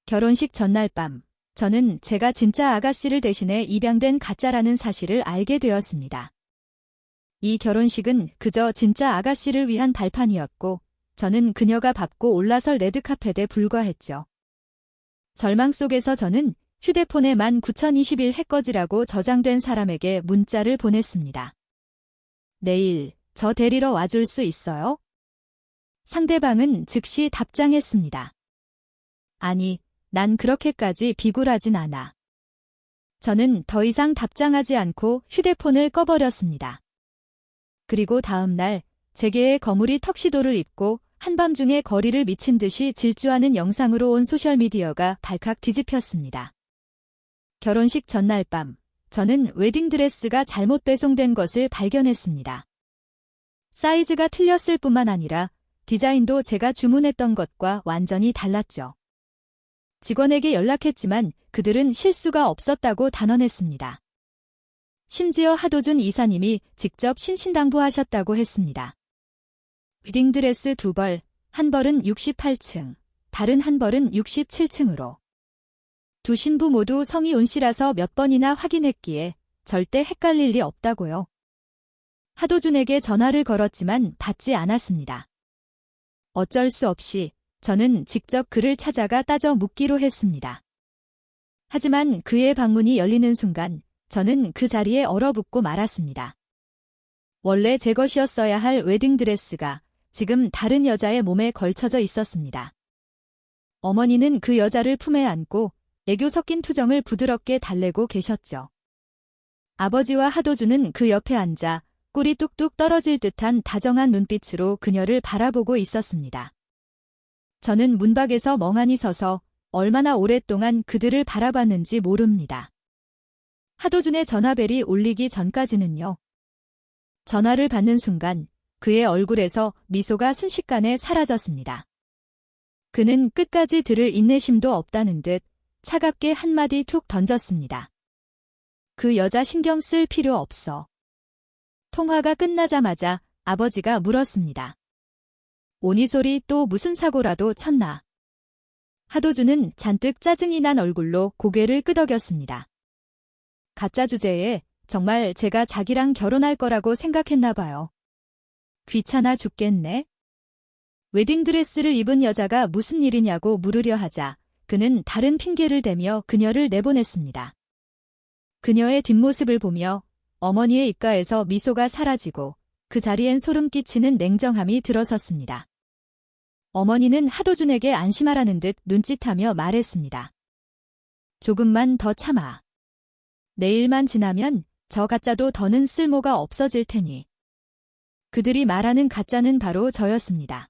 결혼식 전날 밤, 저는 제가 진짜 아가씨를 대신해 입양된 가짜라는 사실을 알게 되었습니다. 이 결혼식은 그저 진짜 아가씨를 위한 발판이었고, 저는 그녀가 밟고 올라설 레드카펫에 불과했죠. 절망 속에서 저는 휴대폰에 19,021 해꺼지라고 저장된 사람에게 문자를 보냈습니다. 내일 저 데리러 와줄 수 있어요? 상대방은 즉시 답장했습니다. 아니, 난 그렇게까지 비굴하진 않아. 저는 더 이상 답장하지 않고 휴대폰을 꺼버렸습니다. 그리고 다음 날 재계의 거물이 턱시도를 입고 한밤중에 거리를 미친 듯이 질주하는 영상으로 온 소셜미디어가 발칵 뒤집혔습니다. 결혼식 전날 밤, 저는 웨딩드레스가 잘못 배송된 것을 발견했습니다. 사이즈가 틀렸을 뿐만 아니라 디자인도 제가 주문했던 것과 완전히 달랐죠. 직원에게 연락했지만 그들은 실수가 없었다고 단언했습니다. 심지어 하도준 이사님이 직접 신신당부하셨다고 했습니다. 웨딩드레스 2벌, 한 벌은 68층, 다른 한 벌은 67층으로. 두 신부 모두 성이 온씨라서 몇 번이나 확인했기에 절대 헷갈릴 리 없다고요. 하도준에게 전화를 걸었지만 받지 않았습니다. 어쩔 수 없이 저는 직접 그를 찾아가 따져 묻기로 했습니다. 하지만 그의 방문이 열리는 순간 저는 그 자리에 얼어붙고 말았습니다. 원래 제 것이었어야 할 웨딩드레스가 지금 다른 여자의 몸에 걸쳐져 있었습니다. 어머니는 그 여자를 품에 안고 애교 섞인 투정을 부드럽게 달래고 계셨죠. 아버지와 하도준은 그 옆에 앉아 꿀이 뚝뚝 떨어질 듯한 다정한 눈빛으로 그녀를 바라보고 있었습니다. 저는 문밖에서 멍하니 서서 얼마나 오랫동안 그들을 바라봤는지 모릅니다. 하도준의 전화벨이 울리기 전까지는요. 전화를 받는 순간 그의 얼굴에서 미소가 순식간에 사라졌습니다. 그는 끝까지 들을 인내심도 없다는 듯 차갑게 한마디 툭 던졌습니다. 그 여자 신경 쓸 필요 없어. 통화가 끝나자마자 아버지가 물었습니다. 오니솔이 또 무슨 사고라도 쳤나? 하도준은 잔뜩 짜증이 난 얼굴로 고개를 끄덕였습니다. 가짜 주제에 정말 제가 자기랑 결혼할 거라고 생각했나 봐요. 귀찮아 죽겠네. 웨딩드레스를 입은 여자가 무슨 일이냐고 물으려 하자 그는 다른 핑계를 대며 그녀를 내보냈습니다. 그녀의 뒷모습을 보며 어머니의 입가에서 미소가 사라지고 그 자리엔 소름 끼치는 냉정함이 들어섰습니다. 어머니는 하도준에게 안심하라는 듯 눈짓하며 말했습니다. 조금만 더 참아. 내일만 지나면 저 가짜도 더는 쓸모가 없어질 테니. 그들이 말하는 가짜는 바로 저였습니다.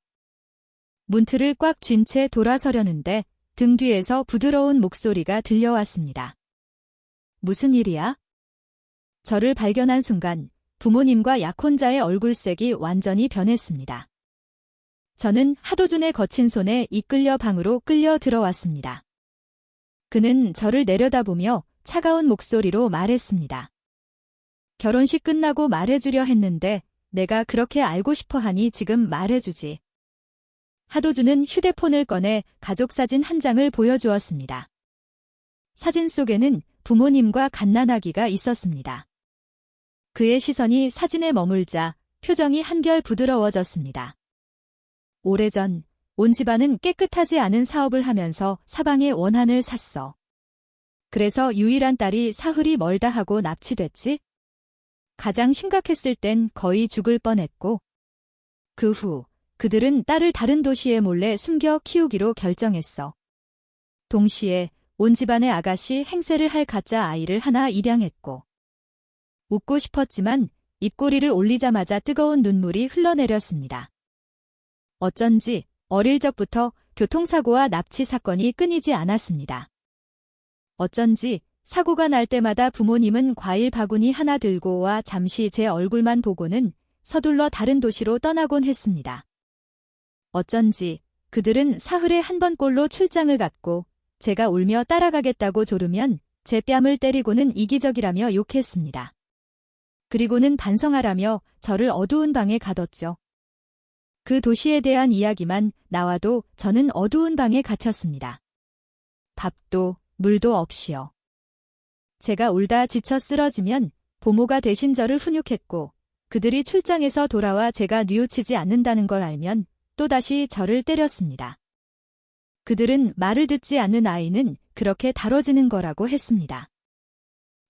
문틀을 꽉 쥔 채 돌아서려는데 등 뒤에서 부드러운 목소리가 들려왔습니다. 무슨 일이야? 저를 발견한 순간 부모님과 약혼자의 얼굴색이 완전히 변했습니다. 저는 하도준의 거친 손에 이끌려 방으로 끌려 들어왔습니다. 그는 저를 내려다보며 차가운 목소리로 말했습니다. 결혼식 끝나고 말해주려 했는데 내가 그렇게 알고 싶어 하니 지금 말해주지. 하도준은 휴대폰을 꺼내 가족사진 한 장을 보여주었습니다. 사진 속에는 부모님과 갓난아기가 있었습니다. 그의 시선이 사진에 머물자 표정이 한결 부드러워졌습니다. 오래전 온 집안은 깨끗하지 않은 사업을 하면서 사방에 원한을 샀어. 그래서 유일한 딸이 사흘이 멀다 하고 납치됐지? 가장 심각했을 땐 거의 죽을 뻔했고 그 후 그들은 딸을 다른 도시에 몰래 숨겨 키우기로 결정했어. 동시에 온 집안의 아가씨 행세를 할 가짜 아이를 하나 입양했고 웃고 싶었지만 입꼬리를 올리자마자 뜨거운 눈물이 흘러내렸습니다. 어쩐지 어릴 적부터 교통사고와 납치 사건이 끊이지 않았습니다. 어쩐지 사고가 날 때마다 부모님은 과일 바구니 하나 들고 와 잠시 제 얼굴만 보고는 서둘러 다른 도시로 떠나곤 했습니다. 어쩐지 그들은 사흘에 한 번꼴로 출장을 갔고 제가 울며 따라가겠다고 조르면 제 뺨을 때리고는 이기적이라며 욕했습니다. 그리고는 반성하라며 저를 어두운 방에 가뒀죠. 그 도시에 대한 이야기만 나와도 저는 어두운 방에 갇혔습니다. 밥도 물도 없이요. 제가 울다 지쳐 쓰러지면 보모가 대신 저를 훈육했고 그들이 출장에서 돌아와 제가 뉘우치지 않는다는 걸 알면 또다시 저를 때렸습니다. 그들은 말을 듣지 않는 아이는 그렇게 다뤄지는 거라고 했습니다.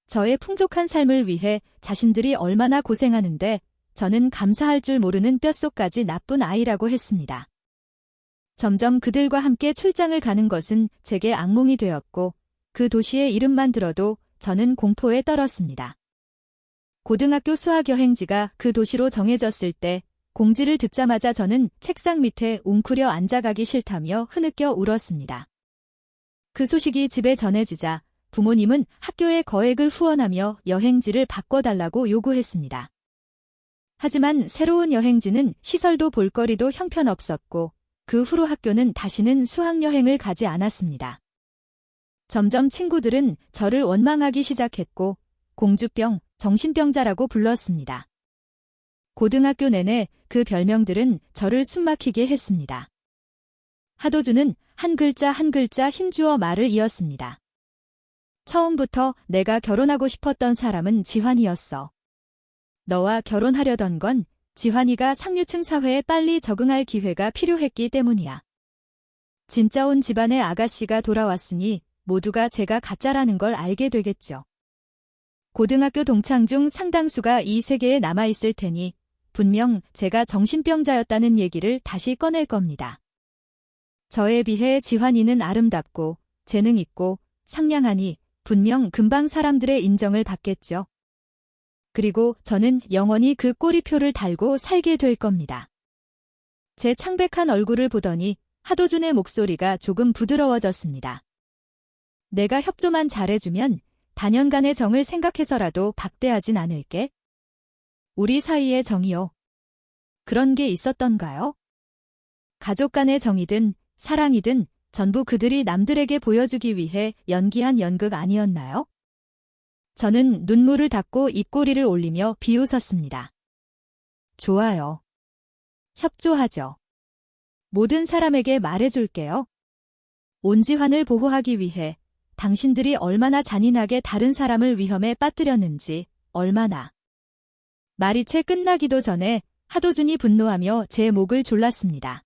저의 풍족한 삶을 위해 자신들이 얼마나 고생하는데 저는 감사할 줄 모르는 뼛속까지 나쁜 아이라고 했습니다. 점점 그들과 함께 출장을 가는 것은 제게 악몽이 되었고 그 도시의 이름만 들어도 저는 공포에 떨었습니다. 고등학교 수학 여행지가 그 도시로 정해졌을 때 공지를 듣자마자 저는 책상 밑에 웅크려 앉아가기 싫다며 흐느껴 울었습니다. 그 소식이 집에 전해지자 부모님은 학교에 거액을 후원하며 여행지를 바꿔달라고 요구했습니다. 하지만 새로운 여행지는 시설도 볼거리도 형편없었고 그 후로 학교는 다시는 수학여행을 가지 않았습니다. 점점 친구들은 저를 원망하기 시작했고 공주병, 정신병자라고 불렀습니다. 고등학교 내내 그 별명들은 저를 숨막히게 했습니다. 하도주는 한 글자 한 글자 힘주어 말을 이었습니다. 처음부터 내가 결혼하고 싶었던 사람은 지환이었어. 너와 결혼하려던 건 지환이가 상류층 사회에 빨리 적응할 기회가 필요했기 때문이야. 진짜 온 집안의 아가씨가 돌아왔으니 모두가 제가 가짜라는 걸 알게 되겠죠. 고등학교 동창 중 상당수가 이 세계에 남아있을 테니 분명 제가 정신병자였다는 얘기를 다시 꺼낼 겁니다. 저에 비해 지환이는 아름답고 재능 있고 상냥하니 분명 금방 사람들의 인정을 받겠죠. 그리고 저는 영원히 그 꼬리표를 달고 살게 될 겁니다. 제 창백한 얼굴을 보더니 하도준의 목소리가 조금 부드러워졌습니다. 내가 협조만 잘해주면 단연간의 정을 생각해서라도 박대하진 않을게. 우리 사이의 정이요. 그런 게 있었던가요? 가족 간의 정이든 사랑이든 전부 그들이 남들에게 보여주기 위해 연기한 연극 아니었나요? 저는 눈물을 닦고 입꼬리를 올리며 비웃었습니다. 좋아요. 협조하죠. 모든 사람에게 말해줄게요. 온지환을 보호하기 위해 당신들이 얼마나 잔인하게 다른 사람을 위험에 빠뜨렸는지, 얼마나. 말이 채 끝나기도 전에 하도준이 분노하며 제 목을 졸랐습니다.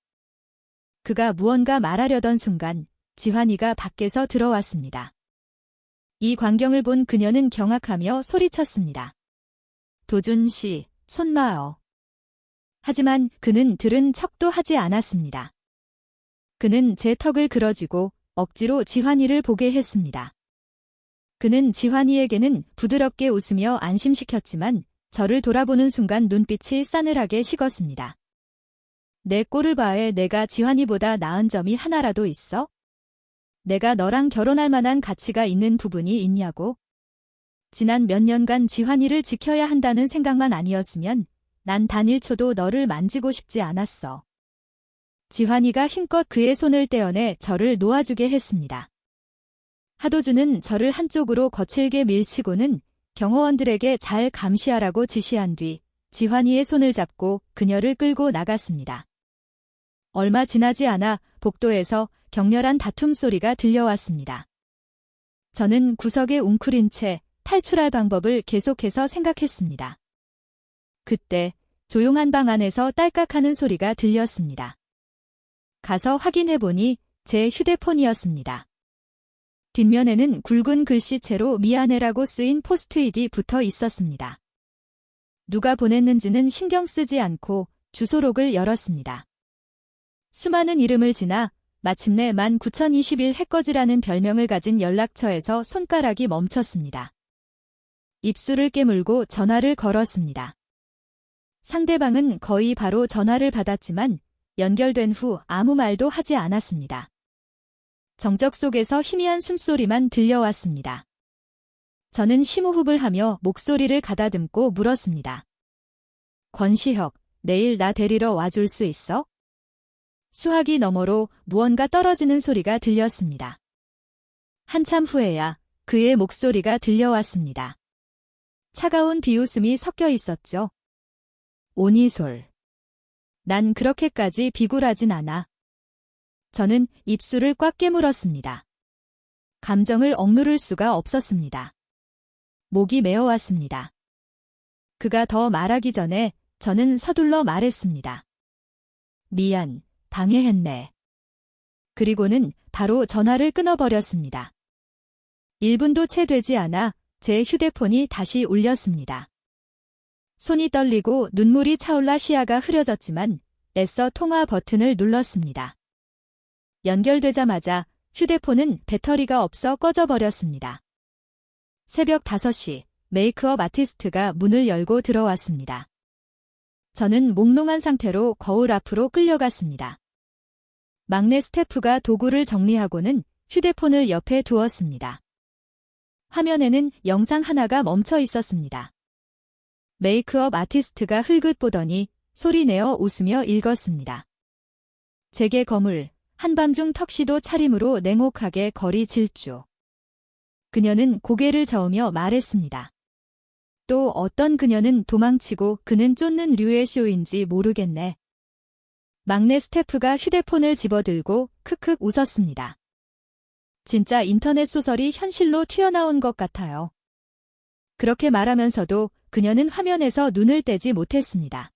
그가 무언가 말하려던 순간 지환이가 밖에서 들어왔습니다. 이 광경을 본 그녀는 경악하며 소리쳤습니다. 도준 씨, 손 놔요. 하지만 그는 들은 척도 하지 않았습니다. 그는 제 턱을 그어쥐고 억지로 지환이를 보게 했습니다. 그는 지환이에게는 부드럽게 웃으며 안심시켰지만 저를 돌아보는 순간 눈빛이 싸늘하게 식었습니다. 내 꼴을 봐에 내가 지환이보다 나은 점이 하나라도 있어? 내가 너랑 결혼할 만한 가치가 있는 부분이 있냐고? 지난 몇 년간 지환이를 지켜야 한다는 생각만 아니었으면 난 단 1초도 너를 만지고 싶지 않았어. 지환이가 힘껏 그의 손을 떼어내 저를 놓아주게 했습니다. 하도준은 저를 한쪽으로 거칠게 밀치고는 경호원들에게 잘 감시하라고 지시한 뒤 지환이의 손을 잡고 그녀를 끌고 나갔습니다. 얼마 지나지 않아 복도에서 격렬한 다툼 소리가 들려왔습니다. 저는 구석에 웅크린 채 탈출할 방법을 계속해서 생각했습니다. 그때 조용한 방 안에서 딸깍하는 소리가 들렸습니다. 가서 확인해보니 제 휴대폰이었습니다. 뒷면에는 굵은 글씨체로 미안해라고 쓰인 포스트잇이 붙어 있었습니다. 누가 보냈는지는 신경 쓰지 않고 주소록을 열었습니다. 수많은 이름을 지나 마침내 19,021 해커지라는 별명을 가진 연락처에서 손가락이 멈췄습니다. 입술을 깨물고 전화를 걸었습니다. 상대방은 거의 바로 전화를 받았지만 연결된 후 아무 말도 하지 않았습니다. 정적 속에서 희미한 숨소리만 들려왔습니다. 저는 심호흡을 하며 목소리를 가다듬고 물었습니다. 권시혁, 내일 나 데리러 와줄 수 있어? 수화기 너머로 무언가 떨어지는 소리가 들렸습니다. 한참 후에야 그의 목소리가 들려왔습니다. 차가운 비웃음이 섞여 있었죠. 오니솔. 난 그렇게까지 비굴하진 않아. 저는 입술을 꽉 깨물었습니다. 감정을 억누를 수가 없었습니다. 목이 메어왔습니다. 그가 더 말하기 전에 저는 서둘러 말했습니다. 미안, 방해했네. 그리고는 바로 전화를 끊어버렸습니다. 1분도 채 되지 않아 제 휴대폰이 다시 울렸습니다. 손이 떨리고 눈물이 차올라 시야가 흐려졌지만 애써 통화 버튼을 눌렀습니다. 연결되자마자 휴대폰은 배터리가 없어 꺼져버렸습니다. 새벽 5시, 메이크업 아티스트가 문을 열고 들어왔습니다. 저는 몽롱한 상태로 거울 앞으로 끌려갔습니다. 막내 스태프가 도구를 정리하고는 휴대폰을 옆에 두었습니다. 화면에는 영상 하나가 멈춰 있었습니다. 메이크업 아티스트가 흘긋 보더니 소리내어 웃으며 읽었습니다. 제게 거물, 한밤중 턱시도 차림으로 냉혹하게 거리 질주. 그녀는 고개를 저으며 말했습니다. 또 어떤 그녀는 도망치고 그는 쫓는 류의 쇼인지 모르겠네. 막내 스태프가 휴대폰을 집어들고 크크 웃었습니다. 진짜 인터넷 소설이 현실로 튀어나온 것 같아요. 그렇게 말하면서도 그녀는 화면에서 눈을 떼지 못했습니다.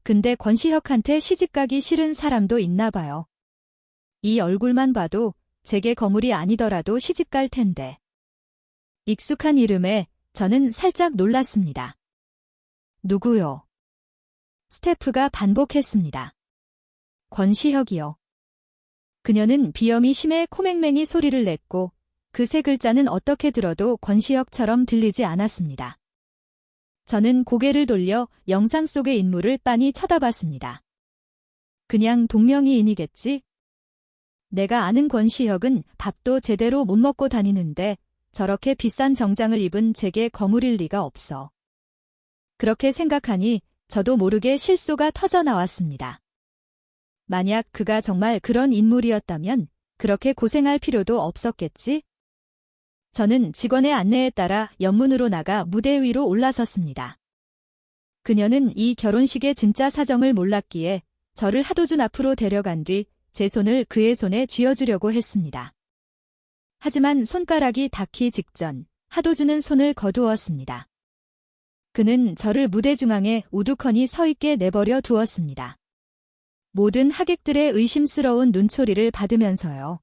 근데 권시혁한테 시집가기 싫은 사람도 있나 봐요. 이 얼굴만 봐도 제게 거물이 아니더라도 시집갈 텐데. 익숙한 이름에 저는 살짝 놀랐습니다. 누구요? 스태프가 반복했습니다. 권시혁이요. 그녀는 비염이 심해 코맹맹이 소리를 냈고 그 세 글자는 어떻게 들어도 권시혁처럼 들리지 않았습니다. 저는 고개를 돌려 영상 속의 인물을 빤히 쳐다봤습니다. 그냥 동명이인이겠지? 내가 아는 권시혁은 밥도 제대로 못 먹고 다니는데 저렇게 비싼 정장을 입은 제게 거물일 리가 없어. 그렇게 생각하니 저도 모르게 실소가 터져 나왔습니다. 만약 그가 정말 그런 인물이었다면 그렇게 고생할 필요도 없었겠지? 저는 직원의 안내에 따라 연문으로 나가 무대 위로 올라섰습니다. 그녀는 이 결혼식의 진짜 사정을 몰랐기에 저를 하도준 앞으로 데려간 뒤 제 손을 그의 손에 쥐어주려고 했습니다. 하지만 손가락이 닿기 직전 하도준은 손을 거두었습니다. 그는 저를 무대 중앙에 우두커니 서 있게 내버려 두었습니다. 모든 하객들의 의심스러운 눈초리를 받으면서요.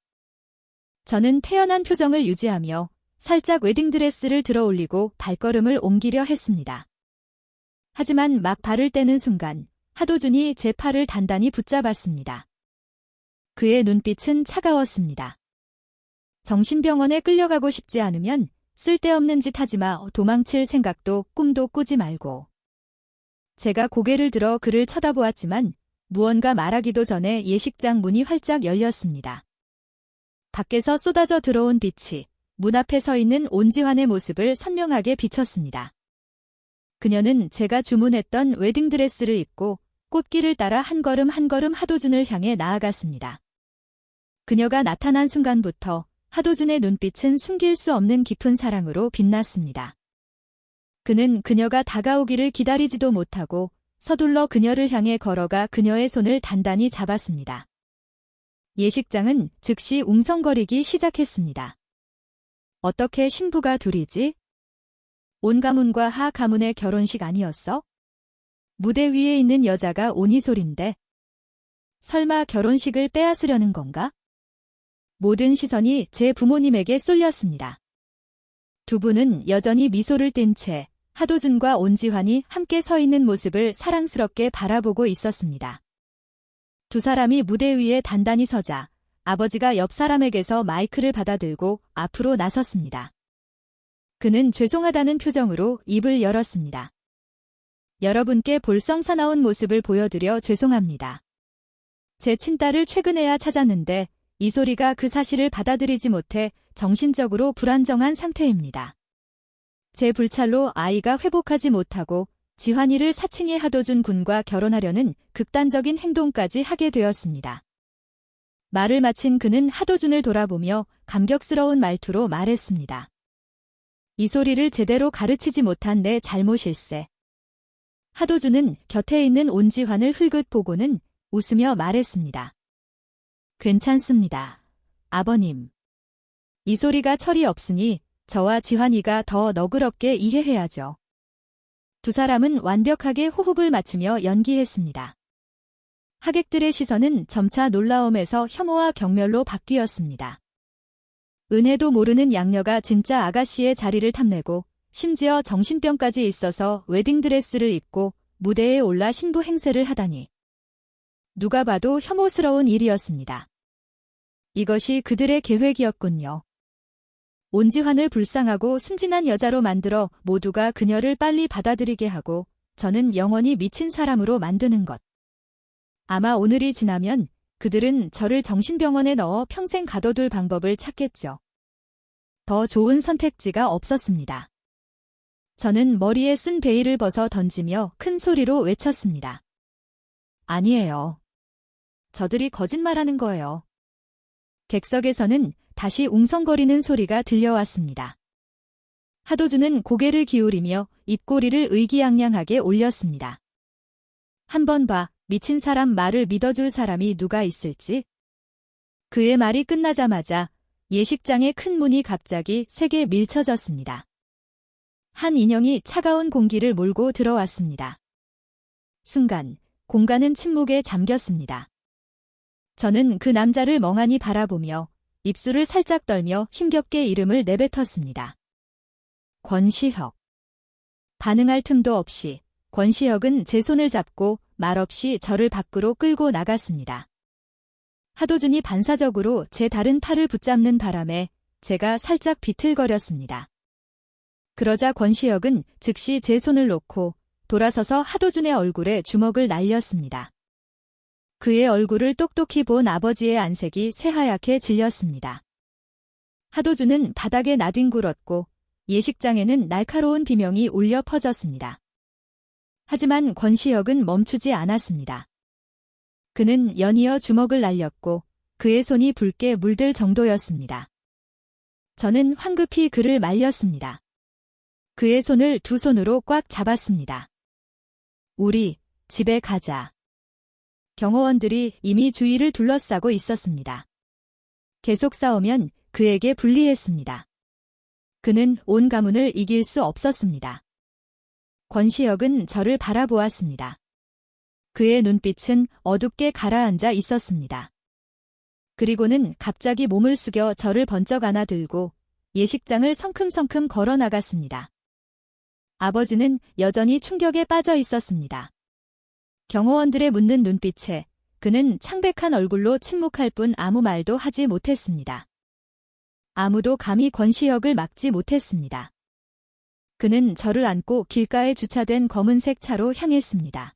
저는 태연한 표정을 유지하며 살짝 웨딩드레스를 들어올리고 발걸음을 옮기려 했습니다. 하지만 막 발을 떼는 순간 하도준이 제 팔을 단단히 붙잡았습니다. 그의 눈빛은 차가웠습니다. 정신병원에 끌려가고 싶지 않으면 쓸데없는 짓 하지마. 도망칠 생각도 꿈도 꾸지 말고. 제가 고개를 들어 그를 쳐다보았지만 무언가 말하기도 전에 예식장 문이 활짝 열렸습니다. 밖에서 쏟아져 들어온 빛이 문 앞에 서 있는 온지환의 모습을 선명하게 비췄습니다. 그녀는 제가 주문했던 웨딩드레스를 입고 꽃길을 따라 한 걸음 한 걸음 하도준을 향해 나아갔습니다. 그녀가 나타난 순간부터 하도준의 눈빛은 숨길 수 없는 깊은 사랑으로 빛났습니다. 그는 그녀가 다가오기를 기다리지도 못하고 서둘러 그녀를 향해 걸어가 그녀의 손을 단단히 잡았습니다. 예식장은 즉시 웅성거리기 시작했습니다. 어떻게 신부가 둘이지? 온 가문과 하 가문의 결혼식 아니었어? 무대 위에 있는 여자가 오니솔인데. 설마 결혼식을 빼앗으려는 건가? 모든 시선이 제 부모님에게 쏠렸습니다. 두 분은 여전히 미소를 띤 채 하도준과 온지환이 함께 서 있는 모습을 사랑스럽게 바라보고 있었습니다. 두 사람이 무대 위에 단단히 서자 아버지가 옆 사람에게서 마이크를 받아들고 앞으로 나섰습니다. 그는 죄송하다는 표정으로 입을 열었습니다. 여러분께 볼썽사나운 모습을 보여드려 죄송합니다. 제 친딸을 최근에야 찾았는데 이 소리가 그 사실을 받아들이지 못해 정신적으로 불안정한 상태입니다. 제 불찰로 아이가 회복하지 못하고 지환이를 사칭해 하도준 군과 결혼하려는 극단적인 행동까지 하게 되었습니다. 말을 마친 그는 하도준을 돌아보며 감격스러운 말투로 말했습니다. 이 소리를 제대로 가르치지 못한 내 잘못일세. 하도준은 곁에 있는 온지환을 흘긋 보고는 웃으며 말했습니다. 괜찮습니다. 아버님. 이 소리가 철이 없으니 저와 지환이가 더 너그럽게 이해해야죠. 두 사람은 완벽하게 호흡을 맞추며 연기했습니다. 하객들의 시선은 점차 놀라움에서 혐오와 경멸로 바뀌었습니다. 은혜도 모르는 양녀가 진짜 아가씨의 자리를 탐내고 심지어 정신병까지 있어서 웨딩드레스를 입고 무대에 올라 신부 행세를 하다니. 누가 봐도 혐오스러운 일이었습니다. 이것이 그들의 계획이었군요. 온지환을 불쌍하고 순진한 여자로 만들어 모두가 그녀를 빨리 받아들이게 하고 저는 영원히 미친 사람으로 만드는 것. 아마 오늘이 지나면 그들은 저를 정신병원에 넣어 평생 가둬둘 방법을 찾겠죠. 더 좋은 선택지가 없었습니다. 저는 머리에 쓴 베일을 벗어 던지며 큰 소리로 외쳤습니다. 아니에요. 저들이 거짓말하는 거예요. 객석에서는 다시 웅성거리는 소리가 들려왔습니다. 하도주는 고개를 기울이며 입꼬리를 의기양양하게 올렸습니다. 한번 봐, 미친 사람 말을 믿어줄 사람이 누가 있을지? 그의 말이 끝나자마자 예식장의 큰 문이 갑자기 세게 밀쳐졌습니다. 한 인형이 차가운 공기를 몰고 들어왔습니다. 순간 공간은 침묵에 잠겼습니다. 저는 그 남자를 멍하니 바라보며 입술을 살짝 떨며 힘겹게 이름을 내뱉었습니다. 권시혁. 반응할 틈도 없이 권시혁은 제 손을 잡고 말없이 저를 밖으로 끌고 나갔습니다. 하도준이 반사적으로 제 다른 팔을 붙잡는 바람에 제가 살짝 비틀거렸습니다. 그러자 권시혁은 즉시 제 손을 놓고 돌아서서 하도준의 얼굴에 주먹을 날렸습니다. 그의 얼굴을 똑똑히 본 아버지의 안색이 새하얗게 질렸습니다. 하도준은 바닥에 나뒹굴었고 예식장에는 날카로운 비명이 울려 퍼졌습니다. 하지만 권시혁은 멈추지 않았습니다. 그는 연이어 주먹을 날렸고 그의 손이 붉게 물들 정도였습니다. 저는 황급히 그를 말렸습니다. 그의 손을 두 손으로 꽉 잡았습니다. 우리 집에 가자. 경호원들이 이미 주위를 둘러싸고 있었습니다. 계속 싸우면 그에게 불리했습니다. 그는 온 가문을 이길 수 없었습니다. 권시혁은 저를 바라보았습니다. 그의 눈빛은 어둡게 가라앉아 있었습니다. 그리고는 갑자기 몸을 숙여 저를 번쩍 안아들고 예식장을 성큼성큼 걸어 나갔습니다. 아버지는 여전히 충격에 빠져 있었습니다. 경호원들의 묻는 눈빛에 그는 창백한 얼굴로 침묵할 뿐 아무 말도 하지 못했습니다. 아무도 감히 권시혁을 막지 못했습니다. 그는 저를 안고 길가에 주차된 검은색 차로 향했습니다.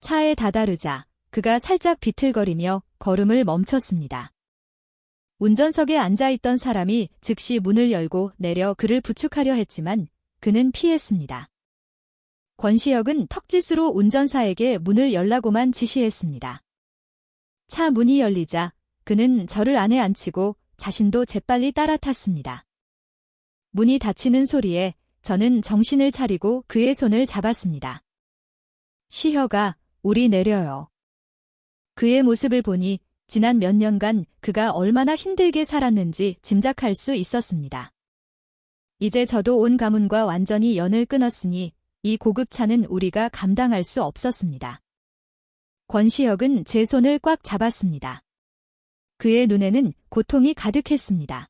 차에 다다르자 그가 살짝 비틀거리며 걸음을 멈췄습니다. 운전석에 앉아있던 사람이 즉시 문을 열고 내려 그를 부축하려 했지만 그는 피했습니다. 권시혁은 턱짓으로 운전사에게 문을 열라고만 지시했습니다. 차 문이 열리자 그는 저를 안에 앉히고 자신도 재빨리 따라 탔습니다. 문이 닫히는 소리에 저는 정신을 차리고 그의 손을 잡았습니다. 시혁아, 우리 내려요. 그의 모습을 보니 지난 몇 년간 그가 얼마나 힘들게 살았는지 짐작할 수 있었습니다. 이제 저도 온 가문과 완전히 연을 끊었으니 이 고급차는 우리가 감당할 수 없었습니다. 권시혁은 제 손을 꽉 잡았습니다. 그의 눈에는 고통이 가득했습니다.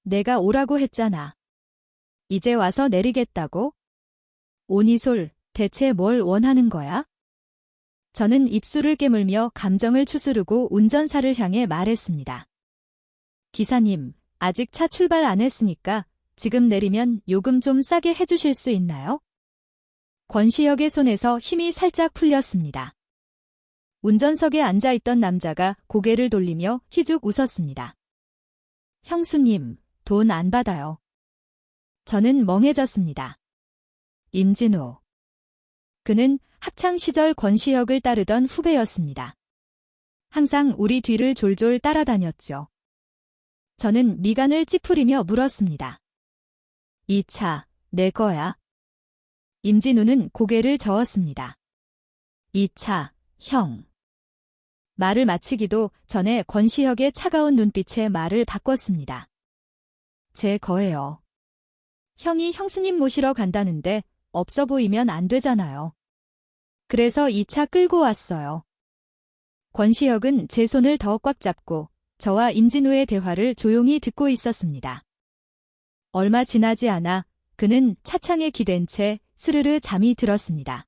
내가 오라고 했잖아. 이제 와서 내리겠다고? 오니솔, 대체 뭘 원하는 거야? 저는 입술을 깨물며 감정을 추스르고 운전사를 향해 말했습니다. 기사님, 아직 차 출발 안 했으니까 지금 내리면 요금 좀 싸게 해주실 수 있나요? 권시혁의 손에서 힘이 살짝 풀렸습니다. 운전석에 앉아있던 남자가 고개를 돌리며 희죽 웃었습니다. 형수님, 돈 안 받아요. 저는 멍해졌습니다. 임진우. 그는 학창시절 권시혁을 따르던 후배였습니다. 항상 우리 뒤를 졸졸 따라다녔죠. 저는 미간을 찌푸리며 물었습니다. 이 차, 내 거야? 임진우는 고개를 저었습니다. 이 차, 형. 말을 마치기도 전에 권시혁의 차가운 눈빛에 말을 바꿨습니다. 제 거예요. 형이 형수님 모시러 간다는데 없어 보이면 안 되잖아요. 그래서 이 차 끌고 왔어요. 권시혁은 제 손을 더 꽉 잡고 저와 임진우의 대화를 조용히 듣고 있었습니다. 얼마 지나지 않아 그는 차창에 기댄 채 스르르 잠이 들었습니다.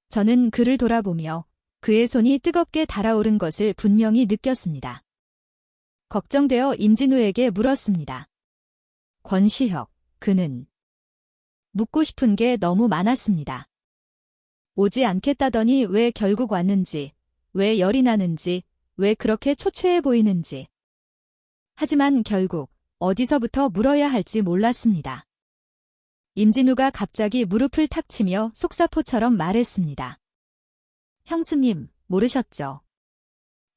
저는 그를 돌아보며 그의 손이 뜨겁게 달아오른 것을 분명히 느꼈습니다. 걱정되어 임진우에게 물었습니다. 권시혁, 그는? 묻고 싶은 게 너무 많았습니다. 오지 않겠다더니 왜 결국 왔는지, 왜 열이 나는지, 왜 그렇게 초췌해 보이는지. 하지만 결국 어디서부터 물어야 할지 몰랐습니다. 임진우가 갑자기 무릎을 탁 치며 속사포처럼 말했습니다. 형수님, 모르셨죠?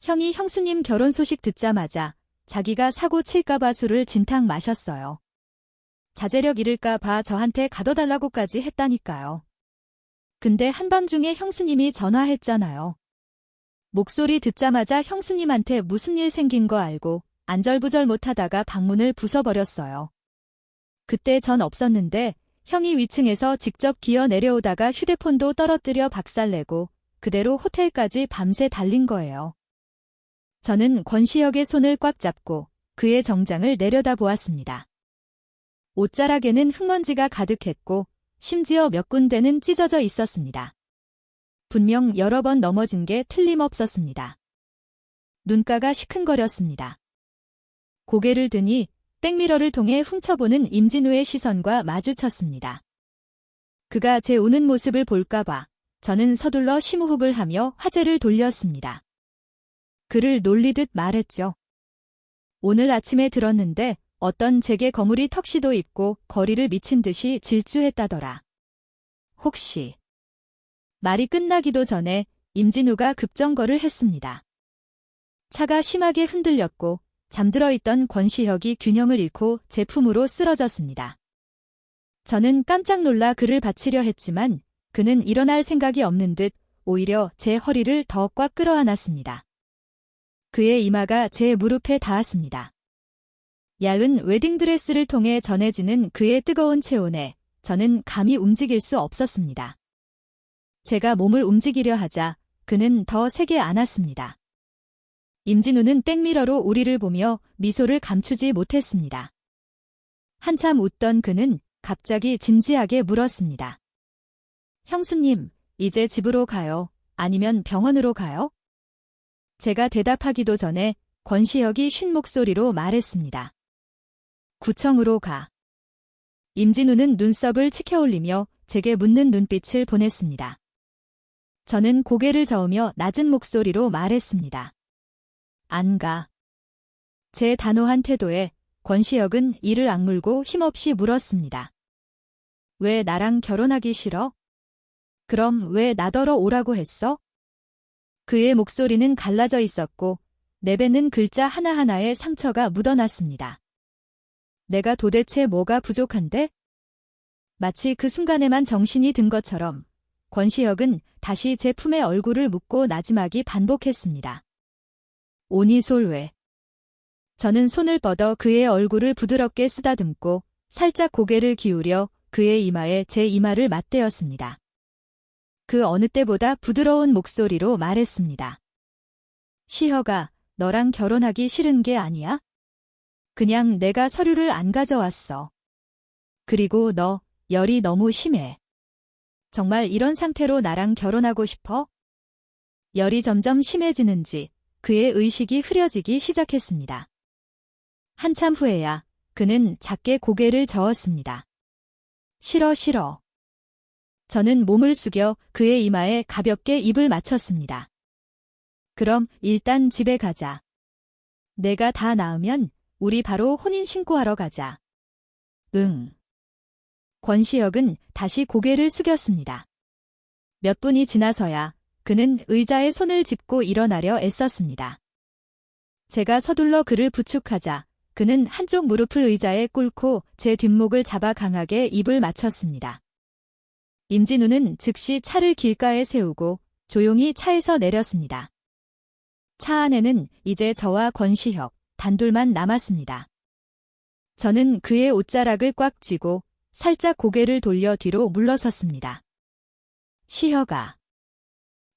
형이 형수님 결혼 소식 듣자마자 자기가 사고 칠까봐 술을 진탕 마셨어요. 자제력 잃을까봐 저한테 가둬달라고까지 했다니까요. 근데 한밤중에 형수님이 전화했잖아요. 목소리 듣자마자 형수님한테 무슨 일 생긴 거 알고 안절부절 못하다가 방문을 부숴버렸어요. 그때 전 없었는데 형이 위층에서 직접 기어 내려오다가 휴대폰도 떨어뜨려 박살내고 그대로 호텔까지 밤새 달린 거예요. 저는 권시혁의 손을 꽉 잡고 그의 정장을 내려다보았습니다. 옷자락에는 흙먼지가 가득했고 심지어 몇 군데는 찢어져 있었습니다. 분명 여러 번 넘어진 게 틀림없었습니다. 눈가가 시큰거렸습니다. 고개를 드니 백미러를 통해 훔쳐보는 임진우의 시선과 마주쳤습니다. 그가 제 우는 모습을 볼까봐 저는 서둘러 심호흡을 하며 화제를 돌렸습니다. 그를 놀리듯 말했죠. 오늘 아침에 들었는데 어떤 제게 거물이 턱시도 입고 거리를 미친 듯이 질주했다더라. 혹시... 말이 끝나기도 전에 임진우가 급정거를 했습니다. 차가 심하게 흔들렸고 잠들어 있던 권시혁이 균형을 잃고 제품으로 쓰러졌습니다. 저는 깜짝 놀라 그를 받치려 했지만 그는 일어날 생각이 없는 듯 오히려 제 허리를 더 꽉 끌어안았습니다. 그의 이마가 제 무릎에 닿았습니다. 얇은 웨딩드레스를 통해 전해지는 그의 뜨거운 체온에 저는 감히 움직일 수 없었습니다. 제가 몸을 움직이려 하자 그는 더 세게 안았습니다. 임진우는 백미러로 우리를 보며 미소를 감추지 못했습니다. 한참 웃던 그는 갑자기 진지하게 물었습니다. 형수님, 이제 집으로 가요? 아니면 병원으로 가요? 제가 대답하기도 전에 권시혁이 쉰 목소리로 말했습니다. 구청으로 가. 임진우는 눈썹을 치켜올리며 제게 묻는 눈빛을 보냈습니다. 저는 고개를 저으며 낮은 목소리로 말했습니다. 안 가. 제 단호한 태도에 권시혁은 이를 악물고 힘없이 물었습니다. 왜 나랑 결혼하기 싫어? 그럼 왜 나더러 오라고 했어? 그의 목소리는 갈라져 있었고 내뱉는 글자 하나하나에 상처가 묻어났습니다. 내가 도대체 뭐가 부족한데? 마치 그 순간에만 정신이 든 것처럼 권시혁은 다시 제 품에 얼굴을 묻고 나지막이 반복했습니다. 오니솔왜. 저는 손을 뻗어 그의 얼굴을 부드럽게 쓰다듬고 살짝 고개를 기울여 그의 이마에 제 이마를 맞대었습니다. 그 어느 때보다 부드러운 목소리로 말했습니다. 시혁아, 너랑 결혼하기 싫은 게 아니야? 그냥 내가 서류를 안 가져왔어. 그리고 너, 열이 너무 심해. 정말 이런 상태로 나랑 결혼하고 싶어? 열이 점점 심해지는지 그의 의식이 흐려지기 시작했습니다. 한참 후에야 그는 작게 고개를 저었습니다. 싫어 싫어. 저는 몸을 숙여 그의 이마에 가볍게 입을 맞췄습니다. 그럼 일단 집에 가자. 내가 다 나으면 우리 바로 혼인신고하러 가자. 응. 권시혁은 다시 고개를 숙였습니다. 몇 분이 지나서야 그는 의자에 손을 짚고 일어나려 애썼습니다. 제가 서둘러 그를 부축하자 그는 한쪽 무릎을 의자에 꿇고 제 뒷목을 잡아 강하게 입을 맞췄습니다. 임진우는 즉시 차를 길가에 세우고 조용히 차에서 내렸습니다. 차 안에는 이제 저와 권시혁 단둘만 남았습니다. 저는 그의 옷자락을 꽉 쥐고 살짝 고개를 돌려 뒤로 물러섰습니다. 시혁아.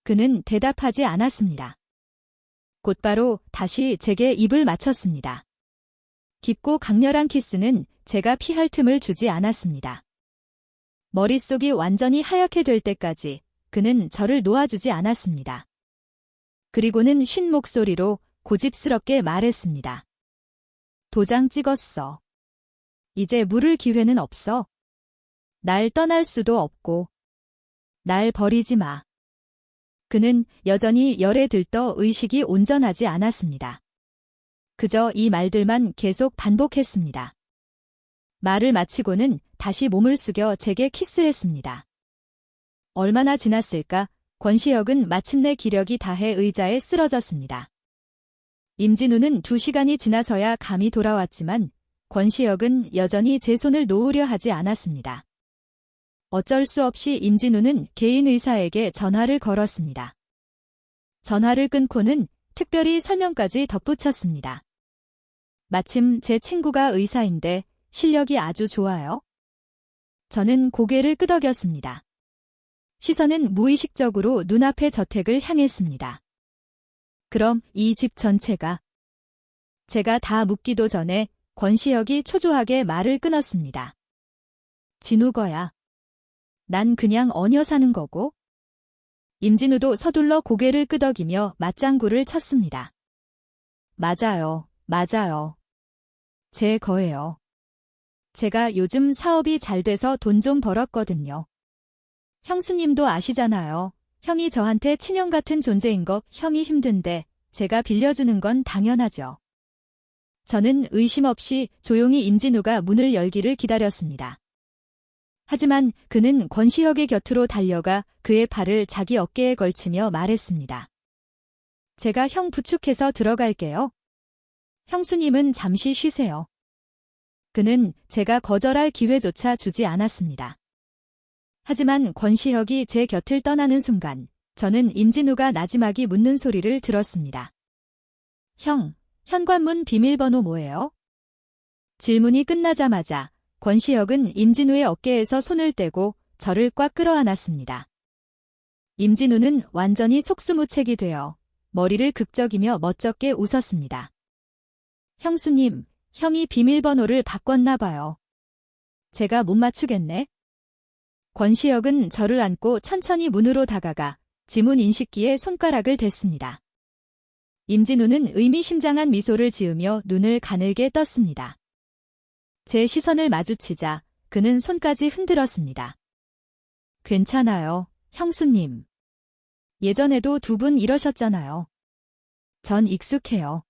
그는 대답하지 않았습니다. 곧바로 다시 제게 입을 맞췄습니다. 깊고 강렬한 키스는 제가 피할 틈을 주지 않았습니다. 머릿속이 완전히 하얗게 될 때까지 그는 저를 놓아주지 않았습니다. 그리고는 쉰 목소리로 고집스럽게 말했습니다. 도장 찍었어. 이제 물을 기회는 없어. 날 떠날 수도 없고. 날 버리지 마. 그는 여전히 열에 들떠 의식이 온전하지 않았습니다. 그저 이 말들만 계속 반복했습니다. 말을 마치고는 다시 몸을 숙여 제게 키스했습니다. 얼마나 지났을까? 권시혁은 마침내 기력이 다해 의자에 쓰러졌습니다. 임진우는 2시간이 지나서야 감이 돌아왔지만 권시혁은 여전히 제 손을 놓으려 하지 않았습니다. 어쩔 수 없이 임진우는 개인 의사에게 전화를 걸었습니다. 전화를 끊고는 특별히 설명까지 덧붙였습니다. 마침 제 친구가 의사인데 실력이 아주 좋아요. 저는 고개를 끄덕였습니다. 시선은 무의식적으로 눈앞의 저택을 향했습니다. 그럼 이 집 전체가? 제가 다 묻기도 전에 권시혁이 초조하게 말을 끊었습니다. 진우 거야. 난 그냥 얹어 사는 거고. 임진우도 서둘러 고개를 끄덕이며 맞장구를 쳤습니다. 맞아요, 맞아요. 제 거예요. 제가 요즘 사업이 잘 돼서 돈 좀 벌었거든요. 형수님도 아시잖아요. 형이 저한테 친형 같은 존재인 거. 형이 힘든데 제가 빌려주는 건 당연하죠. 저는 의심 없이 조용히 임진우가 문을 열기를 기다렸습니다. 하지만 그는 권시혁의 곁으로 달려가 그의 팔을 자기 어깨에 걸치며 말했습니다. 제가 형 부축해서 들어갈게요. 형수님은 잠시 쉬세요. 그는 제가 거절할 기회조차 주지 않았습니다. 하지만 권시혁이 제 곁을 떠나는 순간 저는 임진우가 나지막이 묻는 소리를 들었습니다. 형, 현관문 비밀번호 뭐예요? 질문이 끝나자마자 권시혁은 임진우의 어깨에서 손을 떼고 저를 꽉 끌어안았습니다. 임진우는 완전히 속수무책이 되어 머리를 극적이며 멋쩍게 웃었습니다. 형수님, 형이 비밀번호를 바꿨나 봐요. 제가 못 맞추겠네. 권시혁은 저를 안고 천천히 문으로 다가가 지문 인식기에 손가락을 댔습니다. 임진우는 의미심장한 미소를 지으며 눈을 가늘게 떴습니다. 제 시선을 마주치자 그는 손까지 흔들었습니다. 괜찮아요, 형수님. 예전에도 2분 이러셨잖아요. 전 익숙해요.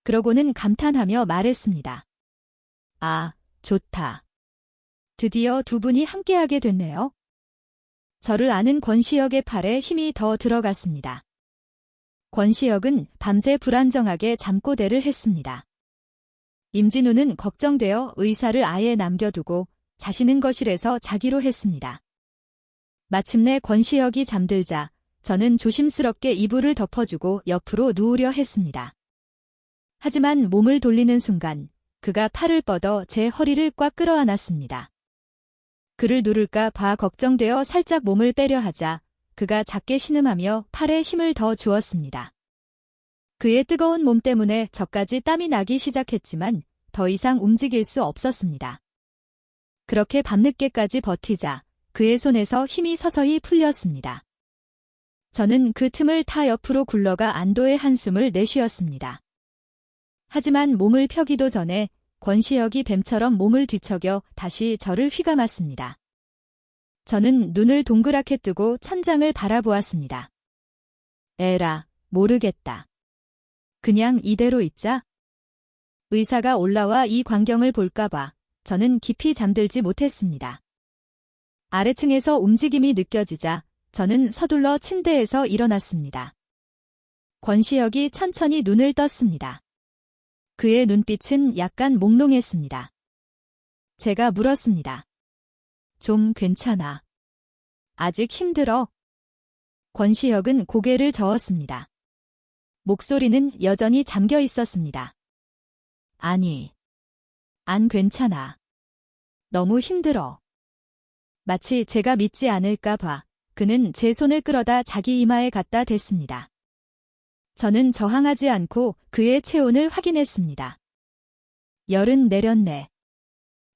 그러고는 감탄하며 말했습니다. 아, 좋다. 드디어 2분이 함께하게 됐네요. 저를 아는 권시혁의 팔에 힘이 더 들어갔습니다. 권시혁은 밤새 불안정하게 잠꼬대를 했습니다. 임진우는 걱정되어 의사를 아예 남겨두고 자신은 거실에서 자기로 했습니다. 마침내 권시혁이 잠들자 저는 조심스럽게 이불을 덮어주고 옆으로 누우려 했습니다. 하지만 몸을 돌리는 순간 그가 팔을 뻗어 제 허리를 꽉 끌어안았습니다. 그를 누를까 봐 걱정되어 살짝 몸을 빼려 하자 그가 작게 신음하며 팔에 힘을 더 주었습니다. 그의 뜨거운 몸 때문에 저까지 땀이 나기 시작했지만 더 이상 움직일 수 없었습니다. 그렇게 밤늦게까지 버티자 그의 손에서 힘이 서서히 풀렸습니다. 저는 그 틈을 타 옆으로 굴러가 안도의 한숨을 내쉬었습니다. 하지만 몸을 펴기도 전에 권시혁이 뱀처럼 몸을 뒤척여 다시 저를 휘감았습니다. 저는 눈을 동그랗게 뜨고 천장을 바라보았습니다. 에라, 모르겠다. 그냥 이대로 있자. 의사가 올라와 이 광경을 볼까봐 저는 깊이 잠들지 못했습니다. 아래층에서 움직임이 느껴지자 저는 서둘러 침대에서 일어났습니다. 권시혁이 천천히 눈을 떴습니다. 그의 눈빛은 약간 몽롱했습니다. 제가 물었습니다. 좀 괜찮아. 아직 힘들어? 권시혁은 고개를 저었습니다. 목소리는 여전히 잠겨 있었습니다. 아니, 안 괜찮아. 너무 힘들어. 마치 제가 믿지 않을까 봐 그는 제 손을 끌어다 자기 이마에 갖다 댔습니다. 저는 저항하지 않고 그의 체온을 확인했습니다. 열은 내렸네.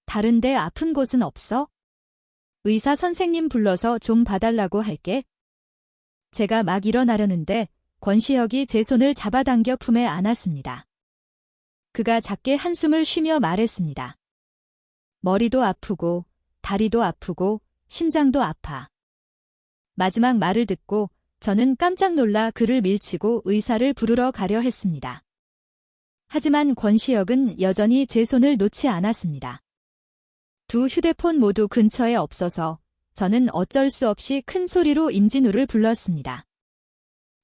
다른데 아픈 곳은 없어? 의사 선생님 불러서 좀 봐달라고 할게. 제가 막 일어나려는데 권시혁이 제 손을 잡아당겨 품에 안았습니다. 그가 작게 한숨을 쉬며 말했습니다. 머리도 아프고 다리도 아프고 심장도 아파. 마지막 말을 듣고 저는 깜짝 놀라 그를 밀치고 의사를 부르러 가려 했습니다. 하지만 권시혁은 여전히 제 손을 놓지 않았습니다. 두 휴대폰 모두 근처에 없어서 저는 어쩔 수 없이 큰 소리로 임진우를 불렀습니다.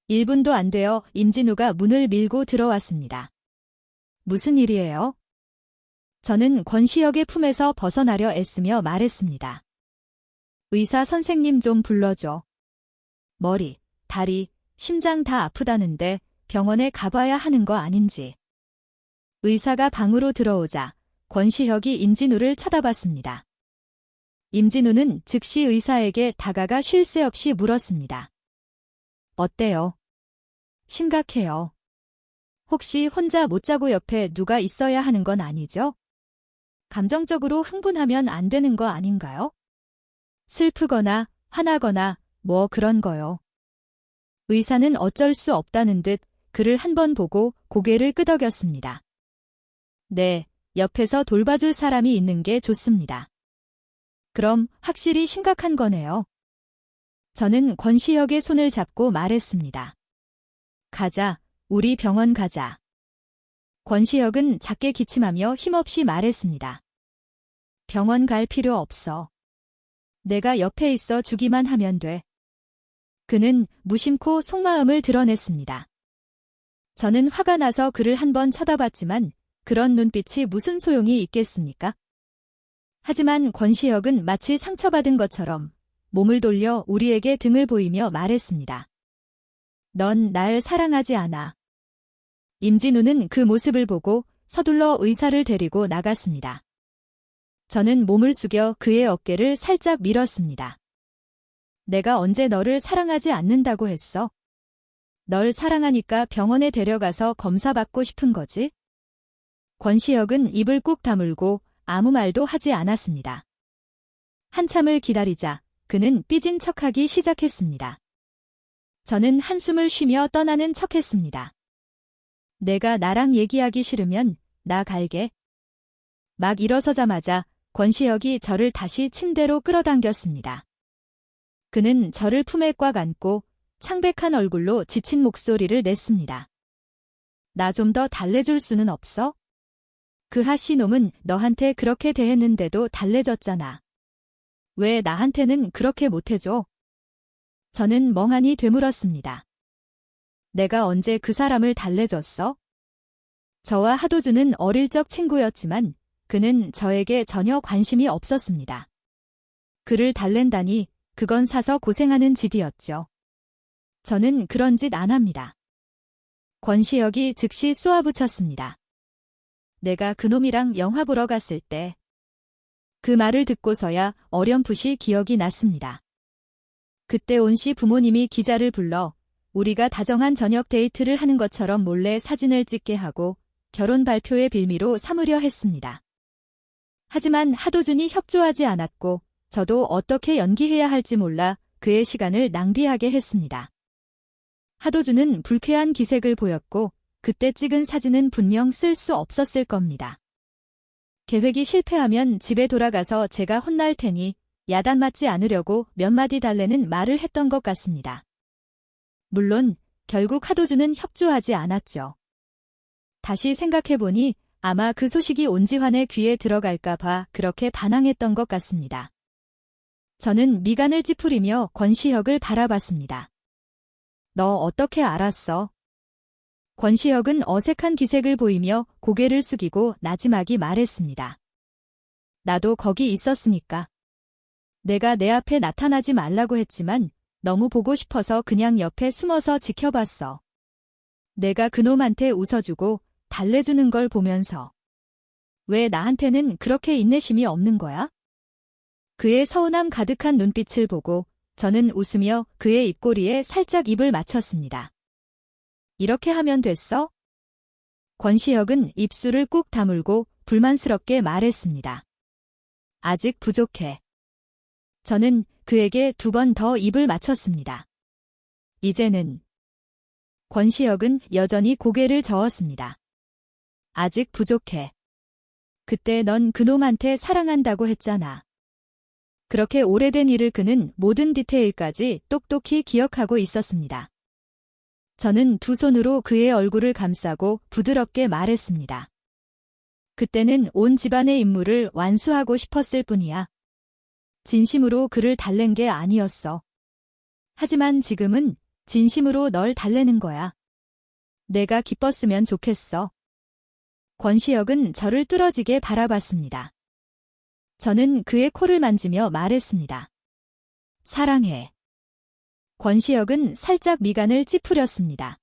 1분도 안 되어 임진우가 문을 밀고 들어왔습니다. 무슨 일이에요? 저는 권시혁의 품에서 벗어나려 애쓰며 말했습니다. 의사 선생님 좀 불러줘. 머리, 다리, 심장 다 아프다는데 병원에 가봐야 하는 거 아닌지. 의사가 방으로 들어오자 권시혁이 임진우를 쳐다봤습니다. 임진우는 즉시 의사에게 다가가 쉴 새 없이 물었습니다. 어때요? 심각해요. 혹시 혼자 못 자고 옆에 누가 있어야 하는 건 아니죠? 감정적으로 흥분하면 안 되는 거 아닌가요? 슬프거나 화나거나 뭐 그런 거요. 의사는 어쩔 수 없다는 듯 그를 한 번 보고 고개를 끄덕였습니다. 네, 옆에서 돌봐줄 사람이 있는 게 좋습니다. 그럼 확실히 심각한 거네요. 저는 권시혁의 손을 잡고 말했습니다. 가자, 우리 병원 가자. 권시혁은 작게 기침하며 힘없이 말했습니다. 병원 갈 필요 없어. 내가 옆에 있어 주기만 하면 돼. 그는 무심코 속마음을 드러냈습니다. 저는 화가 나서 그를 한번 쳐다봤지만 그런 눈빛이 무슨 소용이 있겠습니까? 하지만 권시혁은 마치 상처받은 것처럼 몸을 돌려 우리에게 등을 보이며 말했습니다. 넌 날 사랑하지 않아. 임진우는 그 모습을 보고 서둘러 의사를 데리고 나갔습니다. 저는 몸을 숙여 그의 어깨를 살짝 밀었습니다. 내가 언제 너를 사랑하지 않는다고 했어? 널 사랑하니까 병원에 데려가서 검사받고 싶은 거지? 권시혁은 입을 꾹 다물고 아무 말도 하지 않았습니다. 한참을 기다리자 그는 삐진 척하기 시작했습니다. 저는 한숨을 쉬며 떠나는 척했습니다. 내가 나랑 얘기하기 싫으면 나 갈게. 막 일어서자마자 권시혁이 저를 다시 침대로 끌어당겼습니다. 그는 저를 품에 꽉 안고 창백한 얼굴로 지친 목소리를 냈습니다. 나 좀 더 달래줄 수는 없어? 그 하씨놈은 너한테 그렇게 대했는데도 달래졌잖아. 왜 나한테는 그렇게 못해줘? 저는 멍하니 되물었습니다. 내가 언제 그 사람을 달래줬어? 저와 하도주는 어릴 적 친구였지만 그는 저에게 전혀 관심이 없었습니다. 그를 달랜다니 그건 사서 고생하는 짓이었죠. 저는 그런 짓 안 합니다. 권시혁이 즉시 쏘아붙였습니다. 내가 그놈이랑 영화 보러 갔을 때. 그 말을 듣고서야 어렴풋이 기억이 났습니다. 그때 온씨 부모님이 기자를 불러 우리가 다정한 저녁 데이트를 하는 것처럼 몰래 사진을 찍게 하고 결혼 발표의 빌미로 삼으려 했습니다. 하지만 하도준이 협조하지 않았고 저도 어떻게 연기해야 할지 몰라 그의 시간을 낭비하게 했습니다. 하도준은 불쾌한 기색을 보였고 그때 찍은 사진은 분명 쓸 수 없었을 겁니다. 계획이 실패하면 집에 돌아가서 제가 혼날 테니 야단 맞지 않으려고 몇 마디 달래는 말을 했던 것 같습니다. 물론 결국 하도준은 협조하지 않았죠. 다시 생각해보니 아마 그 소식이 온지환의 귀에 들어갈까 봐 그렇게 반항했던 것 같습니다. 저는 미간을 찌푸리며 권시혁을 바라봤습니다. 너 어떻게 알았어? 권시혁은 어색한 기색을 보이며 고개를 숙이고 나지막이 말했습니다. 나도 거기 있었으니까. 내가 내 앞에 나타나지 말라고 했지만 너무 보고 싶어서 그냥 옆에 숨어서 지켜봤어. 내가 그놈한테 웃어주고 달래주는 걸 보면서 왜 나한테는 그렇게 인내심이 없는 거야? 그의 서운함 가득한 눈빛을 보고 저는 웃으며 그의 입꼬리에 살짝 입을 맞췄습니다. 이렇게 하면 됐어? 권시혁은 입술을 꾹 다물고 불만스럽게 말했습니다. 아직 부족해. 저는 그에게 2번 더 입을 맞췄습니다. 이제는. 권시혁은 여전히 고개를 저었습니다. 아직 부족해. 그때 넌 그놈한테 사랑한다고 했잖아. 그렇게 오래된 일을 그는 모든 디테일까지 똑똑히 기억하고 있었습니다. 저는 2 손으로 그의 얼굴을 감싸고 부드럽게 말했습니다. 그때는 온 집안의 임무를 완수하고 싶었을 뿐이야. 진심으로 그를 달랜 게 아니었어. 하지만 지금은 진심으로 널 달래는 거야. 내가 기뻤으면 좋겠어. 권시혁은 저를 뚫어지게 바라봤습니다. 저는 그의 코를 만지며 말했습니다. 사랑해. 권시혁은 살짝 미간을 찌푸렸습니다.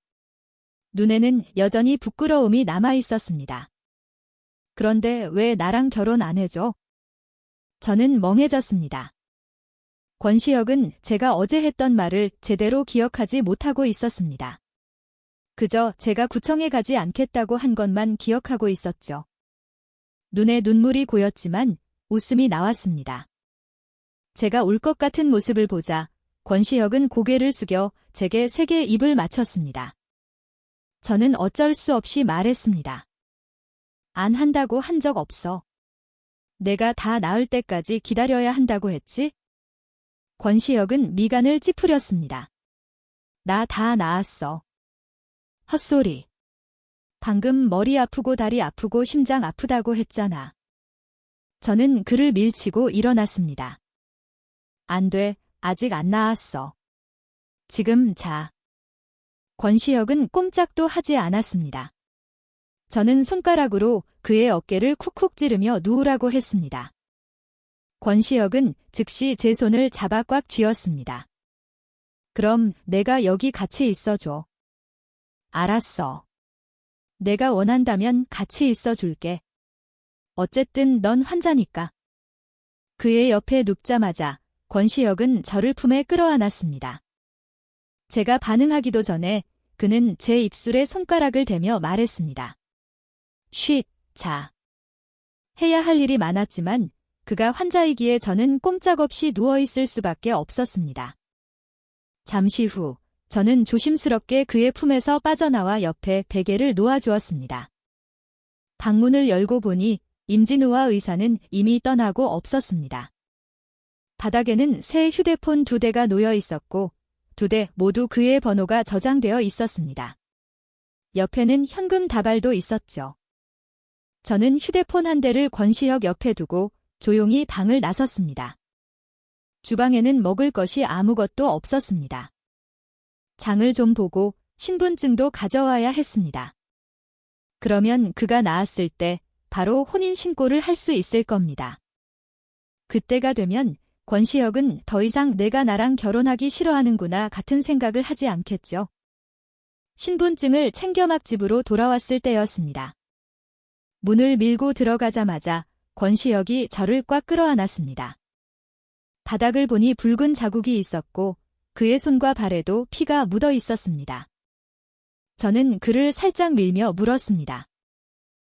눈에는 여전히 부끄러움이 남아 있었습니다. 그런데 왜 나랑 결혼 안 해줘? 저는 멍해졌습니다. 권시혁은 제가 어제 했던 말을 제대로 기억하지 못하고 있었습니다. 그저 제가 구청에 가지 않겠다고 한 것만 기억하고 있었죠. 눈에 눈물이 고였지만 웃음이 나왔습니다. 제가 울 것 같은 모습을 보자 권시혁은 고개를 숙여 제게 세게 입을 맞췄습니다. 저는 어쩔 수 없이 말했습니다. 안 한다고 한 적 없어. 내가 다 나을 때까지 기다려야 한다고 했지? 권시혁은 미간을 찌푸렸습니다. 나 다 나았어. 헛소리. 방금 머리 아프고 다리 아프고 심장 아프다고 했잖아. 저는 그를 밀치고 일어났습니다. 안 돼, 아직 안 나았어. 지금 자. 권시혁은 꼼짝도 하지 않았습니다. 저는 손가락으로 그의 어깨를 쿡쿡 찌르며 누우라고 했습니다. 권시혁은 즉시 제 손을 잡아 꽉 쥐었습니다. 그럼 내가 여기 같이 있어줘. 알았어. 내가 원한다면 같이 있어 줄게. 어쨌든 넌 환자니까. 그의 옆에 눕자마자 권시혁은 저를 품에 끌어안았습니다. 제가 반응하기도 전에 그는 제 입술에 손가락을 대며 말했습니다. 쉿, 자. 해야 할 일이 많았지만 그가 환자이기에 저는 꼼짝없이 누워있을 수밖에 없었습니다. 잠시 후 저는 조심스럽게 그의 품에서 빠져나와 옆에 베개를 놓아주었습니다. 방문을 열고 보니 임진우와 의사는 이미 떠나고 없었습니다. 바닥에는 새 휴대폰 2대가 놓여 있었고 2대 모두 그의 번호가 저장되어 있었습니다. 옆에는 현금 다발도 있었죠. 저는 휴대폰 1대를 권시혁 옆에 두고 조용히 방을 나섰습니다. 주방에는 먹을 것이 아무것도 없었습니다. 장을 좀 보고 신분증도 가져와야 했습니다. 그러면 그가 나았을 때 바로 혼인신고를 할 수 있을 겁니다. 그때가 되면 권시혁은 더 이상 내가 나랑 결혼하기 싫어하는구나 같은 생각을 하지 않겠죠. 신분증을 챙겨 막 집으로 돌아왔을 때였습니다. 문을 밀고 들어가자마자 권시혁이 저를 꽉 끌어안았습니다. 바닥을 보니 붉은 자국이 있었고 그의 손과 발에도 피가 묻어 있었습니다. 저는 그를 살짝 밀며 물었습니다.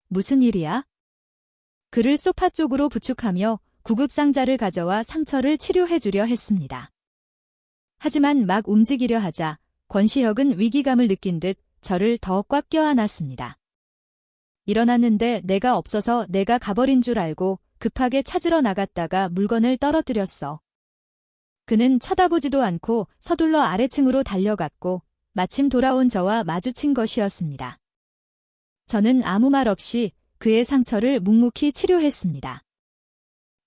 무슨 일이야? 그를 소파 쪽으로 부축하며 구급상자를 가져와 상처를 치료해주려 했습니다. 하지만 막 움직이려 하자 권시혁은 위기감을 느낀 듯 저를 더 꽉 껴안았습니다. 일어났는데 내가 없어서 내가 가버린 줄 알고 급하게 찾으러 나갔다가 물건을 떨어뜨렸어. 그는 쳐다보지도 않고 서둘러 아래층으로 달려갔고 마침 돌아온 저와 마주친 것이었습니다. 저는 아무 말 없이 그의 상처를 묵묵히 치료했습니다.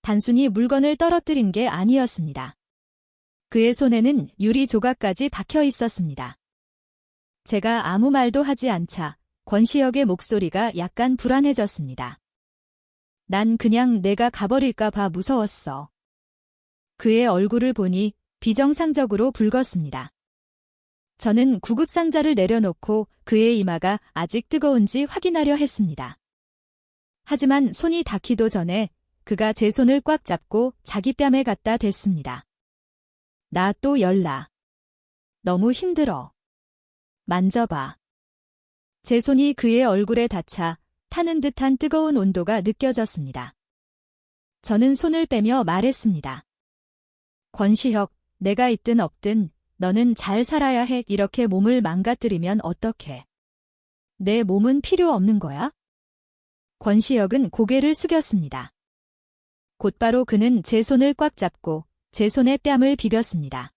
단순히 물건을 떨어뜨린 게 아니었습니다. 그의 손에는 유리 조각까지 박혀 있었습니다. 제가 아무 말도 하지 않자 권시혁의 목소리가 약간 불안해졌습니다. 난 그냥 내가 가버릴까 봐 무서웠어. 그의 얼굴을 보니 비정상적으로 붉었습니다. 저는 구급상자를 내려놓고 그의 이마가 아직 뜨거운지 확인하려 했습니다. 하지만 손이 닿기도 전에 그가 제 손을 꽉 잡고 자기 뺨에 갖다 댔습니다. 나 또 열나. 너무 힘들어. 만져봐. 제 손이 그의 얼굴에 닿자 타는 듯한 뜨거운 온도가 느껴졌습니다. 저는 손을 빼며 말했습니다. 권시혁, 내가 있든 없든 너는 잘 살아야 해. 이렇게 몸을 망가뜨리면 어떡해. 내 몸은 필요 없는 거야? 권시혁은 고개를 숙였습니다. 곧바로 그는 제 손을 꽉 잡고 제 손에 뺨을 비볐습니다.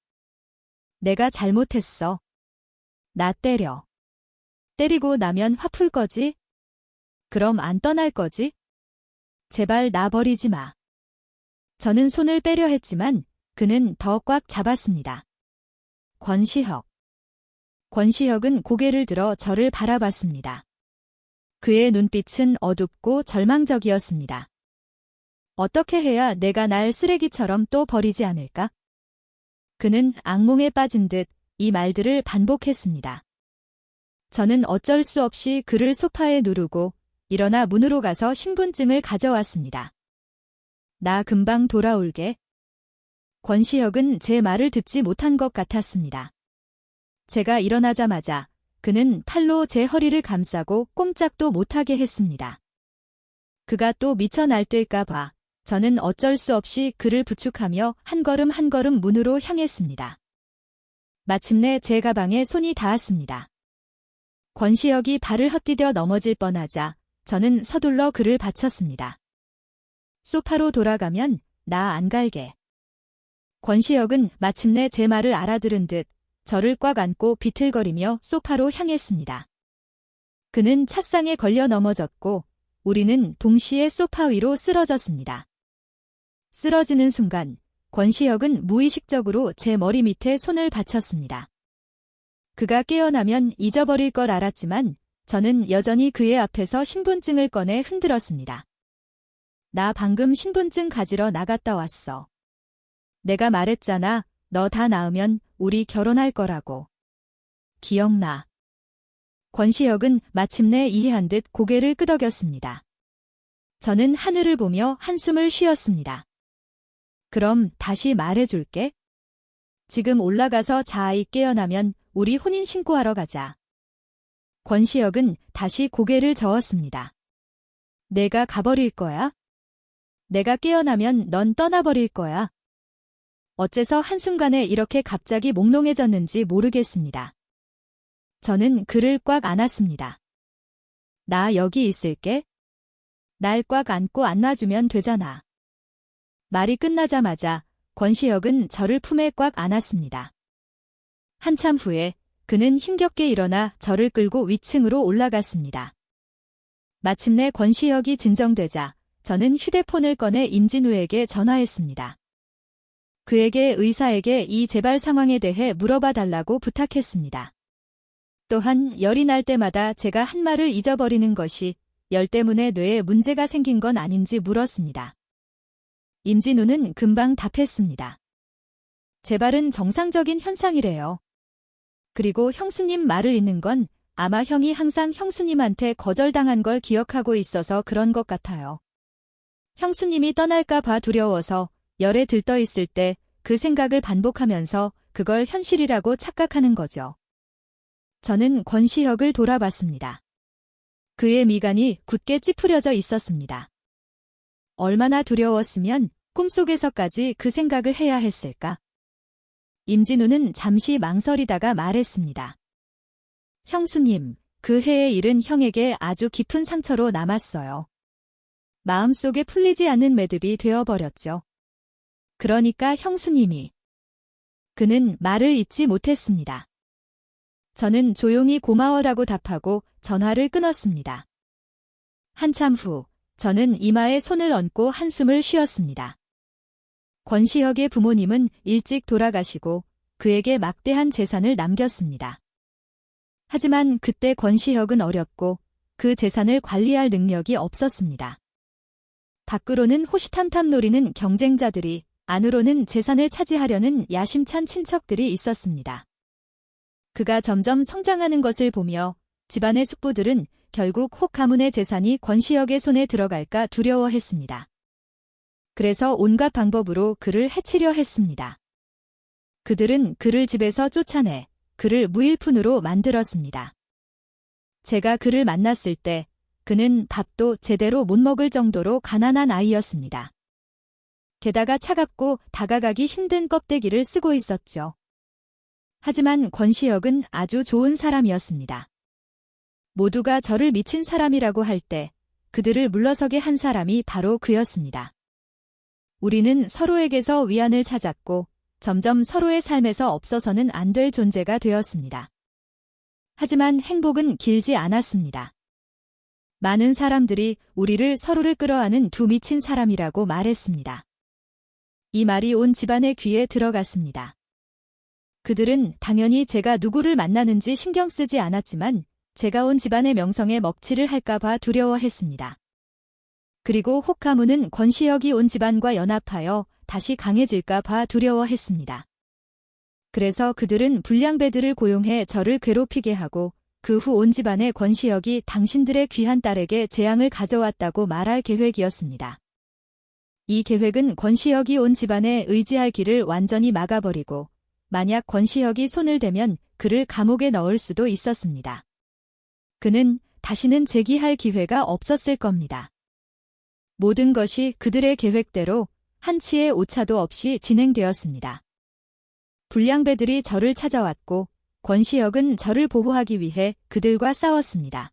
내가 잘못했어. 나 때려. 때리고 나면 화 풀 거지? 그럼 안 떠날 거지? 제발 나 버리지 마. 저는 손을 빼려 했지만 그는 더 꽉 잡았습니다. 권시혁. 권시혁은 고개를 들어 저를 바라봤습니다. 그의 눈빛은 어둡고 절망적이었습니다. 어떻게 해야 내가 날 쓰레기처럼 또 버리지 않을까? 그는 악몽에 빠진 듯 이 말들을 반복했습니다. 저는 어쩔 수 없이 그를 소파에 누르고 일어나 문으로 가서 신분증을 가져왔습니다. 나 금방 돌아올게. 권시혁은 제 말을 듣지 못한 것 같았습니다. 제가 일어나자마자 그는 팔로 제 허리를 감싸고 꼼짝도 못하게 했습니다. 그가 또 미쳐 날뛸까 봐 저는 어쩔 수 없이 그를 부축하며 한 걸음 한 걸음 문으로 향했습니다. 마침내 제 가방에 손이 닿았습니다. 권시혁이 발을 헛디뎌 넘어질 뻔하자 저는 서둘러 그를 받쳤습니다. 소파로 돌아가면 나 안 갈게. 권시혁은 마침내 제 말을 알아들은 듯 저를 꽉 안고 비틀거리며 소파로 향했습니다. 그는 찻상에 걸려 넘어졌고 우리는 동시에 소파 위로 쓰러졌습니다. 쓰러지는 순간 권시혁은 무의식적으로 제 머리 밑에 손을 받쳤습니다. 그가 깨어나면 잊어버릴 걸 알았지만 저는 여전히 그의 앞에서 신분증을 꺼내 흔들었습니다. 나 방금 신분증 가지러 나갔다 왔어. 내가 말했잖아. 너 다 나으면 우리 결혼할 거라고. 기억나. 권시혁은 마침내 이해한 듯 고개를 끄덕였습니다. 저는 하늘을 보며 한숨을 쉬었습니다. 그럼 다시 말해줄게. 지금 올라가서 자아이 깨어나면 우리 혼인 신고하러 가자. 권시혁은 다시 고개를 저었습니다. 내가 가버릴 거야? 내가 깨어나면 넌 떠나버릴 거야. 어째서 한순간에 이렇게 갑자기 몽롱해졌는지 모르겠습니다. 저는 그를 꽉 안았습니다. 나 여기 있을게. 날 꽉 안고 안아주면 되잖아. 말이 끝나자마자 권시혁은 저를 품에 꽉 안았습니다. 한참 후에 그는 힘겹게 일어나 저를 끌고 위층으로 올라갔습니다. 마침내 권시혁이 진정되자 저는 휴대폰을 꺼내 임진우에게 전화했습니다. 그에게 의사에게 이 재발 상황에 대해 물어봐 달라고 부탁했습니다. 또한 열이 날 때마다 제가 한 말을 잊어버리는 것이 열 때문에 뇌에 문제가 생긴 건 아닌지 물었습니다. 임진우는 금방 답했습니다. 재발은 정상적인 현상이래요. 그리고 형수님 말을 잇는 건 아마 형이 항상 형수님한테 거절당한 걸 기억하고 있어서 그런 것 같아요. 형수님이 떠날까 봐 두려워서 열에 들떠 있을 때 그 생각을 반복하면서 그걸 현실이라고 착각하는 거죠. 저는 권시혁을 돌아봤습니다. 그의 미간이 굳게 찌푸려져 있었습니다. 얼마나 두려웠으면 꿈속에서까지 그 생각을 해야 했을까? 임진우는 잠시 망설이다가 말했습니다. 형수님, 그 해의 일은 형에게 아주 깊은 상처로 남았어요. 마음속에 풀리지 않는 매듭이 되어버렸죠. 그러니까 형수님이. 그는 말을 잇지 못했습니다. 저는 조용히 고마워라고 답하고 전화를 끊었습니다. 한참 후 저는 이마에 손을 얹고 한숨을 쉬었습니다. 권시혁의 부모님은 일찍 돌아가시고 그에게 막대한 재산을 남겼습니다. 하지만 그때 권시혁은 어렸고 그 재산을 관리할 능력이 없었습니다. 밖으로는 호시탐탐 노리는 경쟁자들이, 안으로는 재산을 차지하려는 야심찬 친척들이 있었습니다. 그가 점점 성장하는 것을 보며 집안의 숙부들은 결국 혹 가문의 재산이 권시혁의 손에 들어갈까 두려워했습니다. 그래서 온갖 방법으로 그를 해치려 했습니다. 그들은 그를 집에서 쫓아내 그를 무일푼으로 만들었습니다. 제가 그를 만났을 때 그는 밥도 제대로 못 먹을 정도로 가난한 아이였습니다. 게다가 차갑고 다가가기 힘든 껍데기를 쓰고 있었죠. 하지만 권시혁은 아주 좋은 사람이었습니다. 모두가 저를 미친 사람이라고 할 때 그들을 물러서게 한 사람이 바로 그였습니다. 우리는 서로에게서 위안을 찾았고 점점 서로의 삶에서 없어서는 안 될 존재가 되었습니다. 하지만 행복은 길지 않았습니다. 많은 사람들이 우리를 서로를 끌어안은 두 미친 사람이라고 말했습니다. 이 말이 온 집안의 귀에 들어갔습니다. 그들은 당연히 제가 누구를 만나는지 신경 쓰지 않았지만 제가 온 집안의 명성에 먹칠을 할까봐 두려워했습니다. 그리고 혹 가문은 권시혁이 온 집안과 연합하여 다시 강해질까봐 두려워했습니다. 그래서 그들은 불량배들을 고용해 저를 괴롭히게 하고 그 후 온 집안의 권시혁이 당신들의 귀한 딸에게 재앙을 가져왔다고 말할 계획이었습니다. 이 계획은 권시혁이 온 집안에 의지할 길을 완전히 막아버리고 만약 권시혁이 손을 대면 그를 감옥에 넣을 수도 있었습니다. 그는 다시는 재기할 기회가 없었을 겁니다. 모든 것이 그들의 계획대로 한치의 오차도 없이 진행되었습니다. 불량배들이 저를 찾아왔고 권시혁은 저를 보호하기 위해 그들과 싸웠습니다.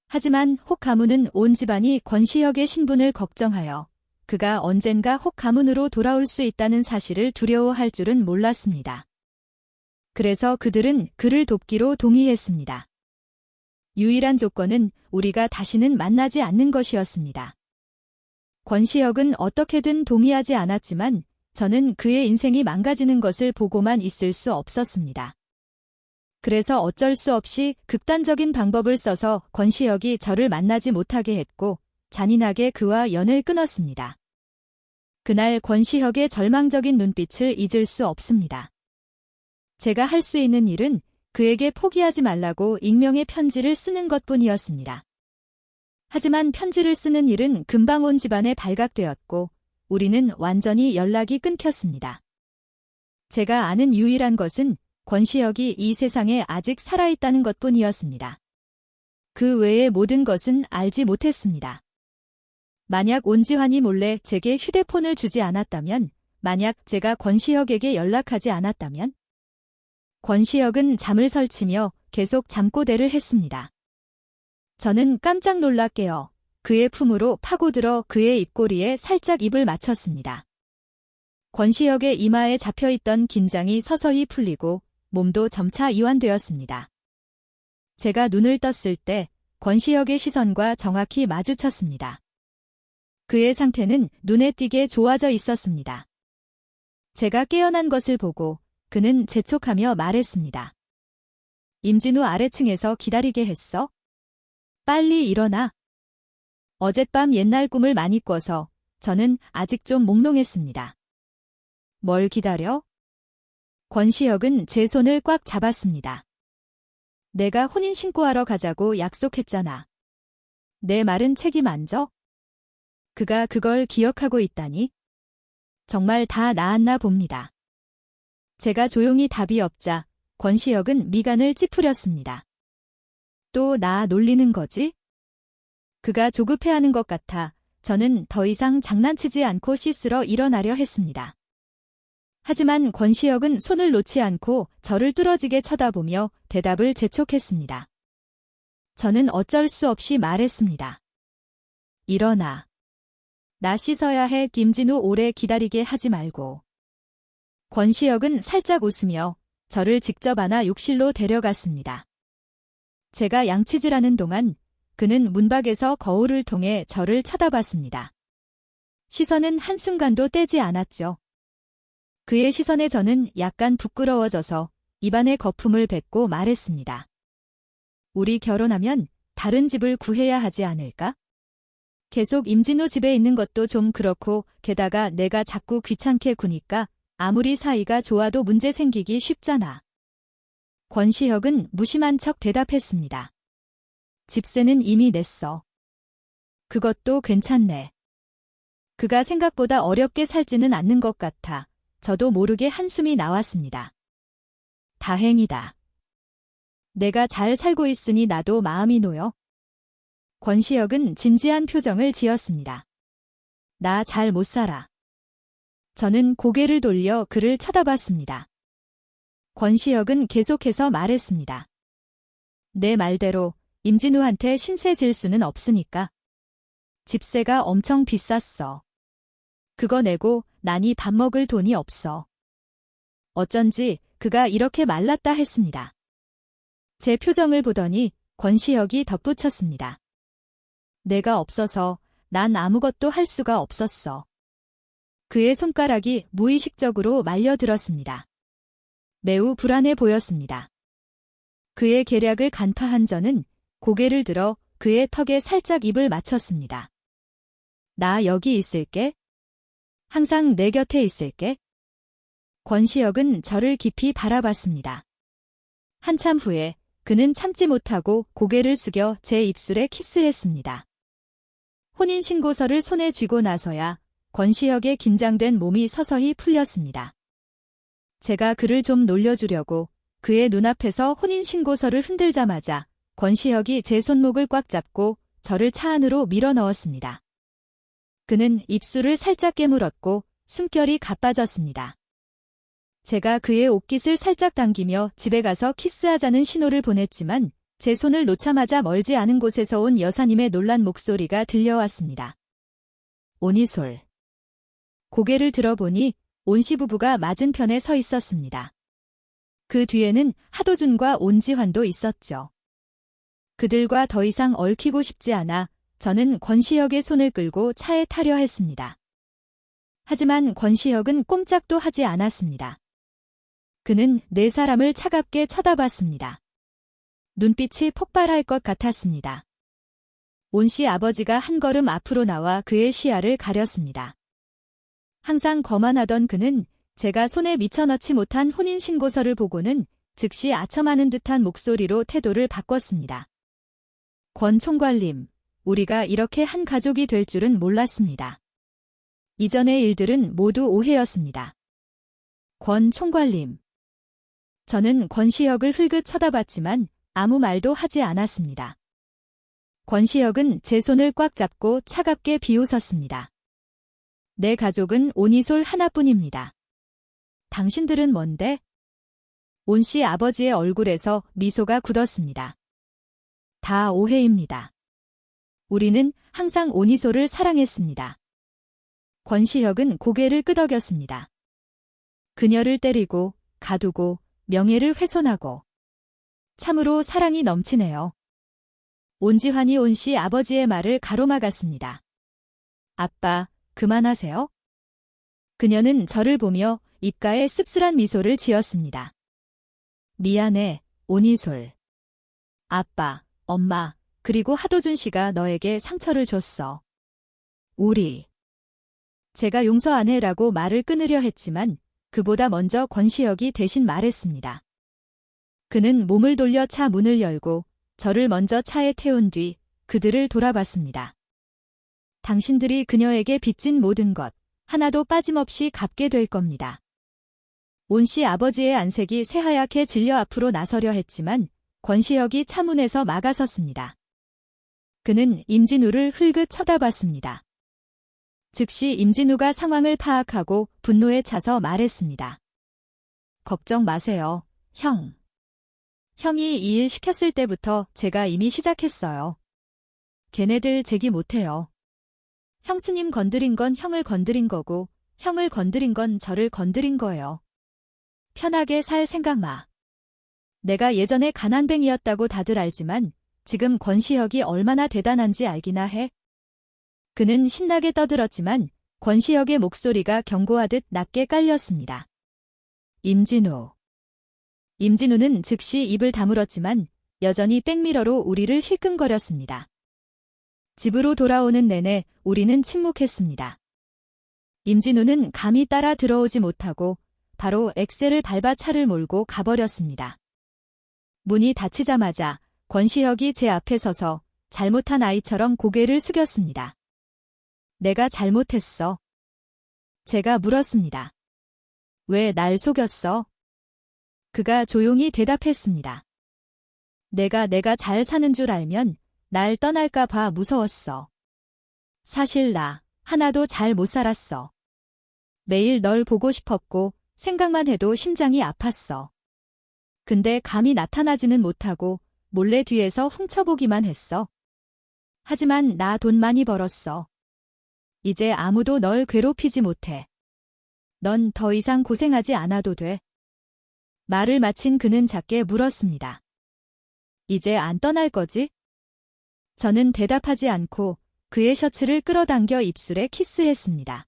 하지만 혹 가문은 온 집안이 권시혁의 신분을 걱정하여 그가 언젠가 혹 가문으로 돌아올 수 있다는 사실을 두려워할 줄은 몰랐습니다. 그래서 그들은 그를 돕기로 동의했습니다. 유일한 조건은 우리가 다시는 만나지 않는 것이었습니다. 권시혁은 어떻게든 동의하지 않았지만 저는 그의 인생이 망가지는 것을 보고만 있을 수 없었습니다. 그래서 어쩔 수 없이 극단적인 방법을 써서 권시혁이 저를 만나지 못하게 했고 잔인하게 그와 연을 끊었습니다. 그날 권시혁의 절망적인 눈빛을 잊을 수 없습니다. 제가 할 수 있는 일은 그에게 포기하지 말라고 익명의 편지를 쓰는 것뿐이었습니다. 하지만 편지를 쓰는 일은 금방 온 집안에 발각되었고 우리는 완전히 연락이 끊겼습니다. 제가 아는 유일한 것은 권시혁이 이 세상에 아직 살아있다는 것뿐이었습니다. 그 외의 모든 것은 알지 못했습니다. 만약 온지환이 몰래 제게 휴대폰을 주지 않았다면, 만약 제가 권시혁에게 연락하지 않았다면, 권시혁은 잠을 설치며 계속 잠꼬대를 했습니다. 저는 깜짝 놀라 깨어 그의 품으로 파고들어 그의 입꼬리에 살짝 입을 맞췄습니다. 권시혁의 이마에 잡혀있던 긴장이 서서히 풀리고 몸도 점차 이완되었습니다. 제가 눈을 떴을 때 권시혁의 시선과 정확히 마주쳤습니다. 그의 상태는 눈에 띄게 좋아져 있었습니다. 제가 깨어난 것을 보고 그는 재촉하며 말했습니다. 임진우 아래층에서 기다리게 했어? 빨리 일어나. 어젯밤 옛날 꿈을 많이 꿔서 저는 아직 좀 몽롱했습니다. 뭘 기다려? 권시혁은 제 손을 꽉 잡았습니다. 내가 혼인신고하러 가자고 약속했잖아. 내 말은 책임 안 져? 그가 그걸 기억하고 있다니? 정말 다 나았나 봅니다. 제가 조용히 답이 없자 권시혁은 미간을 찌푸렸습니다. 또 나 놀리는 거지? 그가 조급해하는 것 같아 저는 더 이상 장난치지 않고 씻으러 일어나려 했습니다. 하지만 권시혁은 손을 놓지 않고 저를 뚫어지게 쳐다보며 대답을 재촉했습니다. 저는 어쩔 수 없이 말했습니다. 일어나. 나 씻어야 해. 김진우 오래 기다리게 하지 말고. 권시혁은 살짝 웃으며 저를 직접 안아 욕실로 데려갔습니다. 제가 양치질하는 동안 그는 문밖에서 거울을 통해 저를 쳐다봤습니다. 시선은 한순간도 떼지 않았죠. 그의 시선에 저는 약간 부끄러워져서 입안에 거품을 뱉고 말했습니다. 우리 결혼하면 다른 집을 구해야 하지 않을까? 계속 임진우 집에 있는 것도 좀 그렇고 게다가 내가 자꾸 귀찮게 구니까 아무리 사이가 좋아도 문제 생기기 쉽잖아. 권시혁은 무심한 척 대답했습니다. 집세는 이미 냈어. 그것도 괜찮네. 그가 생각보다 어렵게 살지는 않는 것 같아 저도 모르게 한숨이 나왔습니다. 다행이다. 내가 잘 살고 있으니 나도 마음이 놓여. 권시혁은 진지한 표정을 지었습니다. 나 잘 못 살아. 저는 고개를 돌려 그를 쳐다봤습니다. 권시혁은 계속해서 말했습니다. 내 말대로 임진우한테 신세 질 수는 없으니까. 집세가 엄청 비쌌어. 그거 내고 나니 밥 먹을 돈이 없어. 어쩐지 그가 이렇게 말랐다 했습니다. 제 표정을 보더니 권시혁이 덧붙였습니다. 내가 없어서 난 아무것도 할 수가 없었어. 그의 손가락이 무의식적으로 말려들었습니다. 매우 불안해 보였습니다. 그의 계략을 간파한 저는 고개를 들어 그의 턱에 살짝 입을 맞췄습니다. 나 여기 있을게. 항상 내 곁에 있을게. 권시혁은 저를 깊이 바라봤습니다. 한참 후에 그는 참지 못하고 고개를 숙여 제 입술에 키스했습니다. 혼인신고서를 손에 쥐고 나서야 권시혁의 긴장된 몸이 서서히 풀렸습니다. 제가 그를 좀 놀려주려고 그의 눈앞에서 혼인신고서를 흔들자마자 권시혁이 제 손목을 꽉 잡고 저를 차 안으로 밀어 넣었습니다. 그는 입술을 살짝 깨물었고 숨결이 가빠졌습니다. 제가 그의 옷깃을 살짝 당기며 집에 가서 키스하자는 신호를 보냈지만 제 손을 놓자마자 멀지 않은 곳에서 온 여사님의 놀란 목소리가 들려왔습니다. 온이솔. 고개를 들어보니 온씨 부부가 맞은편에 서 있었습니다. 그 뒤에는 하도준과 온지환도 있었죠. 그들과 더 이상 얽히고 싶지 않아 저는 권시혁의 손을 끌고 차에 타려 했습니다. 하지만 권시혁은 꼼짝도 하지 않았습니다. 그는 네 사람을 차갑게 쳐다봤습니다. 눈빛이 폭발할 것 같았습니다. 온씨 아버지가 한 걸음 앞으로 나와 그의 시야를 가렸습니다. 항상 거만하던 그는 제가 손에 미쳐넣지 못한 혼인신고서를 보고는 즉시 아첨하는 듯한 목소리로 태도를 바꿨습니다. 권 총괄님, 우리가 이렇게 한 가족이 될 줄은 몰랐습니다. 이전의 일들은 모두 오해였습니다. 권 총괄님. 저는 권시혁을 흘긋 쳐다봤지만 아무 말도 하지 않았습니다. 권시혁은 제 손을 꽉 잡고 차갑게 비웃었습니다. 내 가족은 온이솔 하나뿐입니다. 당신들은 뭔데? 온씨 아버지의 얼굴에서 미소가 굳었습니다. 다 오해입니다. 우리는 항상 온이솔을 사랑했습니다. 권시혁은 고개를 끄덕였습니다. 그녀를 때리고 가두고 명예를 훼손하고 참으로 사랑이 넘치네요. 온지환이 온씨 아버지의 말을 가로막았습니다. 아빠, 그만하세요. 그녀는 저를 보며 입가에 씁쓸한 미소를 지었습니다. 미안해, 온이솔. 아빠, 엄마, 그리고 하도준 씨가 너에게 상처를 줬어. 우리. 제가 용서 안 해라고 말을 끊으려 했지만 그보다 먼저 권시혁이 대신 말했습니다. 그는 몸을 돌려 차 문을 열고 저를 먼저 차에 태운 뒤 그들을 돌아봤습니다. 당신들이 그녀에게 빚진 모든 것 하나도 빠짐없이 갚게 될 겁니다. 온씨 아버지의 안색이 새하얗게 질려 앞으로 나서려 했지만 권시혁이 차문에서 막아섰습니다. 그는 임진우를 흘긋 쳐다봤습니다. 즉시 임진우가 상황을 파악하고 분노에 차서 말했습니다. 걱정 마세요, 형. 형이 이 일 시켰을 때부터 제가 이미 시작했어요. 걔네들 제기 못해요. 형수님 건드린 건 형을 건드린 거고 형을 건드린 건 저를 건드린 거예요. 편하게 살 생각 마. 내가 예전에 가난뱅이였다고 다들 알지만 지금 권시혁이 얼마나 대단한지 알기나 해. 그는 신나게 떠들었지만 권시혁의 목소리가 경고하듯 낮게 깔렸습니다. 임진우. 임진우는 즉시 입을 다물었지만 여전히 백미러로 우리를 힐끔거렸습니다. 집으로 돌아오는 내내 우리는 침묵했습니다. 임진우는 감히 따라 들어오지 못하고 바로 엑셀을 밟아 차를 몰고 가버렸습니다. 문이 닫히자마자 권시혁이 제 앞에 서서 잘못한 아이처럼 고개를 숙였습니다. 내가 잘못했어. 제가 물었습니다. 왜 날 속였어? 그가 조용히 대답했습니다. 내가 잘 사는 줄 알면 날 떠날까 봐 무서웠어. 사실 나 하나도 잘 못 살았어. 매일 널 보고 싶었고 생각만 해도 심장이 아팠어. 근데 감히 나타나지는 못하고 몰래 뒤에서 훔쳐보기만 했어. 하지만 나 돈 많이 벌었어. 이제 아무도 널 괴롭히지 못해. 넌 더 이상 고생하지 않아도 돼. 말을 마친 그는 작게 물었습니다. 이제 안 떠날 거지? 저는 대답하지 않고 그의 셔츠를 끌어당겨 입술에 키스했습니다.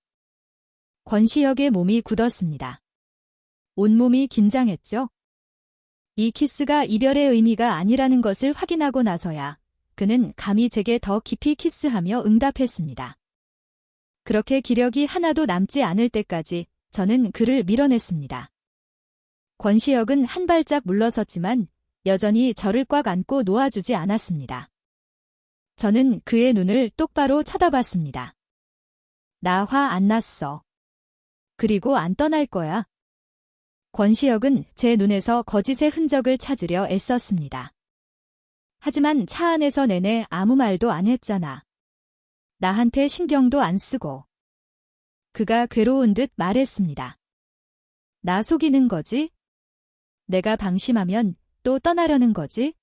권시혁의 몸이 굳었습니다. 온몸이 긴장했죠? 이 키스가 이별의 의미가 아니라는 것을 확인하고 나서야 그는 감히 제게 더 깊이 키스하며 응답했습니다. 그렇게 기력이 하나도 남지 않을 때까지 저는 그를 밀어냈습니다. 권시혁은 한 발짝 물러섰지만 여전히 저를 꽉 안고 놓아주지 않았습니다. 저는 그의 눈을 똑바로 쳐다봤습니다. 나 화 안 났어. 그리고 안 떠날 거야. 권시혁은 제 눈에서 거짓의 흔적을 찾으려 애썼습니다. 하지만 차 안에서 내내 아무 말도 안 했잖아. 나한테 신경도 안 쓰고. 그가 괴로운 듯 말했습니다. 나 속이는 거지? 내가 방심하면 또 떠나려는 거지?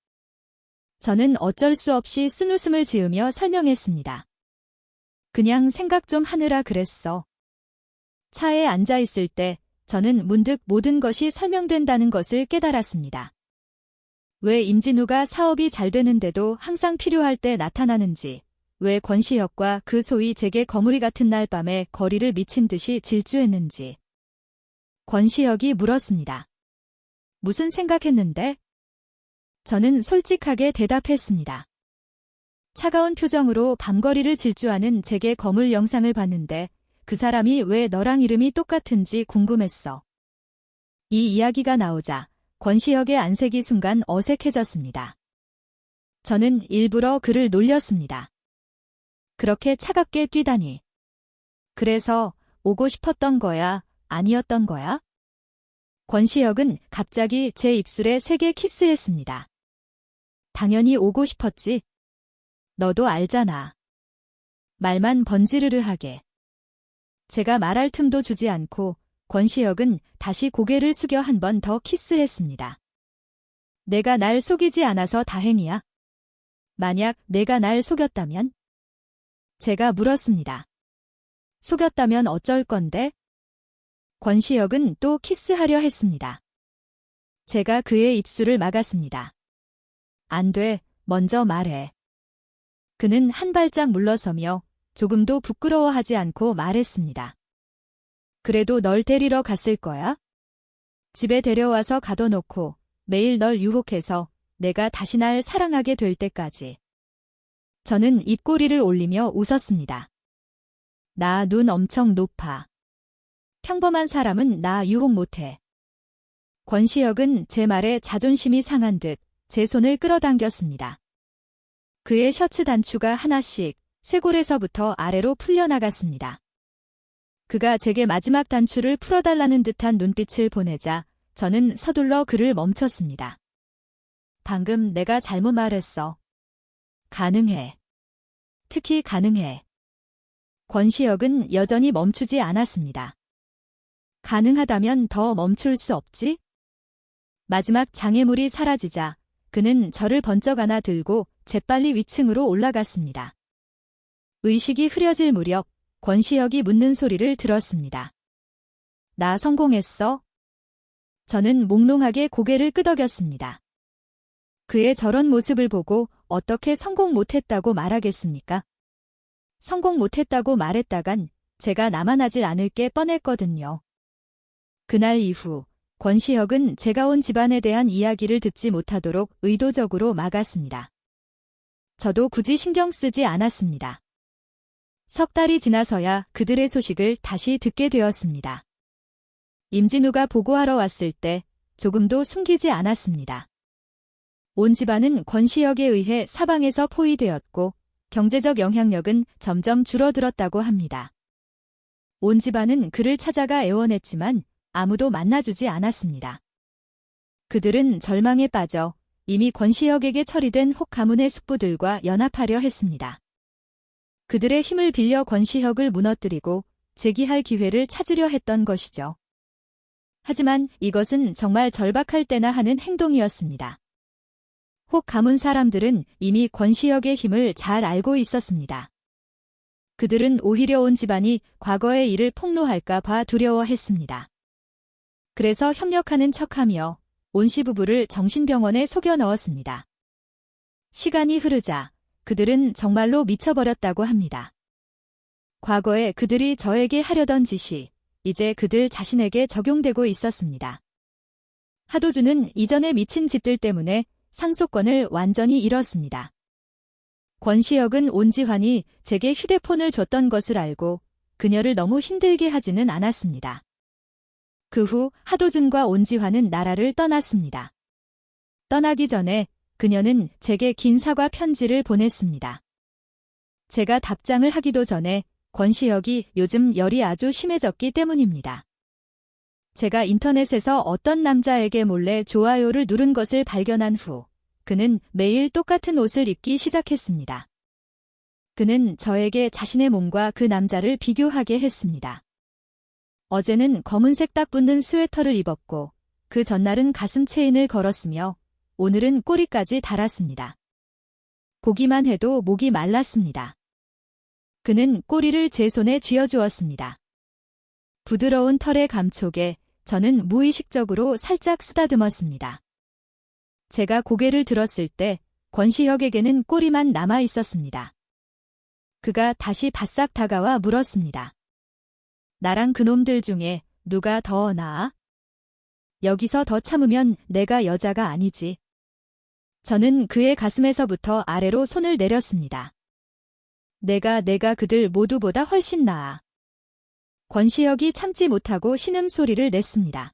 저는 어쩔 수 없이 쓴웃음을 지으며 설명했습니다. 그냥 생각 좀 하느라 그랬어. 차에 앉아 있을 때 저는 문득 모든 것이 설명된다는 것을 깨달았습니다. 왜 임진우가 사업이 잘 되는데도 항상 필요할 때 나타나는지, 왜 권시혁과 그 소위 제게 거물이 같은 날 밤에 거리를 미친 듯이 질주했는지. 권시혁이 물었습니다. 무슨 생각했는데? 저는 솔직하게 대답했습니다. 차가운 표정으로 밤거리를 질주하는 제게 거물 영상을 봤는데 그 사람이 왜 너랑 이름이 똑같은지 궁금했어. 이 이야기가 나오자 권시혁의 안색이 순간 어색해졌습니다. 저는 일부러 그를 놀렸습니다. 그렇게 차갑게 뛰다니. 그래서 오고 싶었던 거야, 아니었던 거야? 권시혁은 갑자기 제 입술에 세게 키스했습니다. 당연히 오고 싶었지. 너도 알잖아. 말만 번지르르하게. 제가 말할 틈도 주지 않고 권시혁은 다시 고개를 숙여 한 번 더 키스했습니다. 내가 날 속이지 않아서 다행이야. 만약 내가 날 속였다면? 제가 물었습니다. 속였다면 어쩔 건데? 권시혁은 또 키스하려 했습니다. 제가 그의 입술을 막았습니다. 안 돼, 먼저 말해. 그는 한 발짝 물러서며 조금도 부끄러워하지 않고 말했습니다. 그래도 널 데리러 갔을 거야? 집에 데려와서 가둬놓고 매일 널 유혹해서 내가 다시 날 사랑하게 될 때까지. 저는 입꼬리를 올리며 웃었습니다. 나 눈 엄청 높아. 평범한 사람은 나 유혹 못해. 권시혁은 제 말에 자존심이 상한 듯 제 손을 끌어당겼습니다. 그의 셔츠 단추가 하나씩 쇄골에서부터 아래로 풀려나갔습니다. 그가 제게 마지막 단추를 풀어달라는 듯한 눈빛을 보내자 저는 서둘러 그를 멈췄습니다. 방금 내가 잘못 말했어. 가능해. 특히 가능해. 권시혁은 여전히 멈추지 않았습니다. 가능하다면 더 멈출 수 없지? 마지막 장애물이 사라지자 그는 저를 번쩍 안아 들고 재빨리 위층으로 올라갔습니다. 의식이 흐려질 무렵 권시혁이 묻는 소리를 들었습니다. 나 성공했어? 저는 몽롱하게 고개를 끄덕였습니다. 그의 저런 모습을 보고 어떻게 성공 못했다고 말하겠습니까? 성공 못했다고 말했다간 제가 남아나질 않을 게 뻔했거든요. 그날 이후 권시혁은 제가 온 집안에 대한 이야기를 듣지 못하도록 의도적으로 막았습니다. 저도 굳이 신경 쓰지 않았습니다. 석 달이 지나서야 그들의 소식을 다시 듣게 되었습니다. 임진우가 보고하러 왔을 때 조금도 숨기지 않았습니다. 온 집안은 권시혁에 의해 사방에서 포위되었고 경제적 영향력은 점점 줄어들었다고 합니다. 온 집안은 그를 찾아가 애원했지만 아무도 만나주지 않았습니다. 그들은 절망에 빠져 이미 권시혁에게 처리된 혹 가문의 숙부들과 연합하려 했습니다. 그들의 힘을 빌려 권시혁을 무너뜨리고 재기할 기회를 찾으려 했던 것이죠. 하지만 이것은 정말 절박할 때나 하는 행동이었습니다. 혹 가문 사람들은 이미 권시혁의 힘을 잘 알고 있었습니다. 그들은 오히려 온 집안이 과거의 일을 폭로할까 봐 두려워했습니다. 그래서 협력하는 척하며 온 씨 부부를 정신병원에 속여 넣었습니다. 시간이 흐르자 그들은 정말로 미쳐버렸다고 합니다. 과거에 그들이 저에게 하려던 짓이 이제 그들 자신에게 적용되고 있었습니다. 하도주는 이전에 미친 집들 때문에 상속권을 완전히 잃었습니다. 권시혁은 온지환이 제게 휴대폰을 줬던 것을 알고 그녀를 너무 힘들게 하지는 않았습니다. 그 후 하도준과 온지환은 나라를 떠났습니다. 떠나기 전에 그녀는 제게 긴 사과 편지를 보냈습니다. 제가 답장을 하기도 전에 권시혁이 요즘 열이 아주 심해졌기 때문입니다. 제가 인터넷에서 어떤 남자에게 몰래 좋아요를 누른 것을 발견한 후 그는 매일 똑같은 옷을 입기 시작했습니다. 그는 저에게 자신의 몸과 그 남자를 비교하게 했습니다. 어제는 검은색 딱 붙는 스웨터를 입었고 그 전날은 가슴 체인을 걸었으며 오늘은 꼬리까지 달았습니다. 보기만 해도 목이 말랐습니다. 그는 꼬리를 제 손에 쥐어주었습니다. 부드러운 털의 감촉에 저는 무의식적으로 살짝 쓰다듬었습니다. 제가 고개를 들었을 때 권시혁에게는 꼬리만 남아 있었습니다. 그가 다시 바싹 다가와 물었습니다. 나랑 그놈들 중에 누가 더 나아? 여기서 더 참으면 내가 여자가 아니지. 저는 그의 가슴에서부터 아래로 손을 내렸습니다. 내가 그들 모두보다 훨씬 나아. 권시혁이 참지 못하고 신음소리를 냈습니다.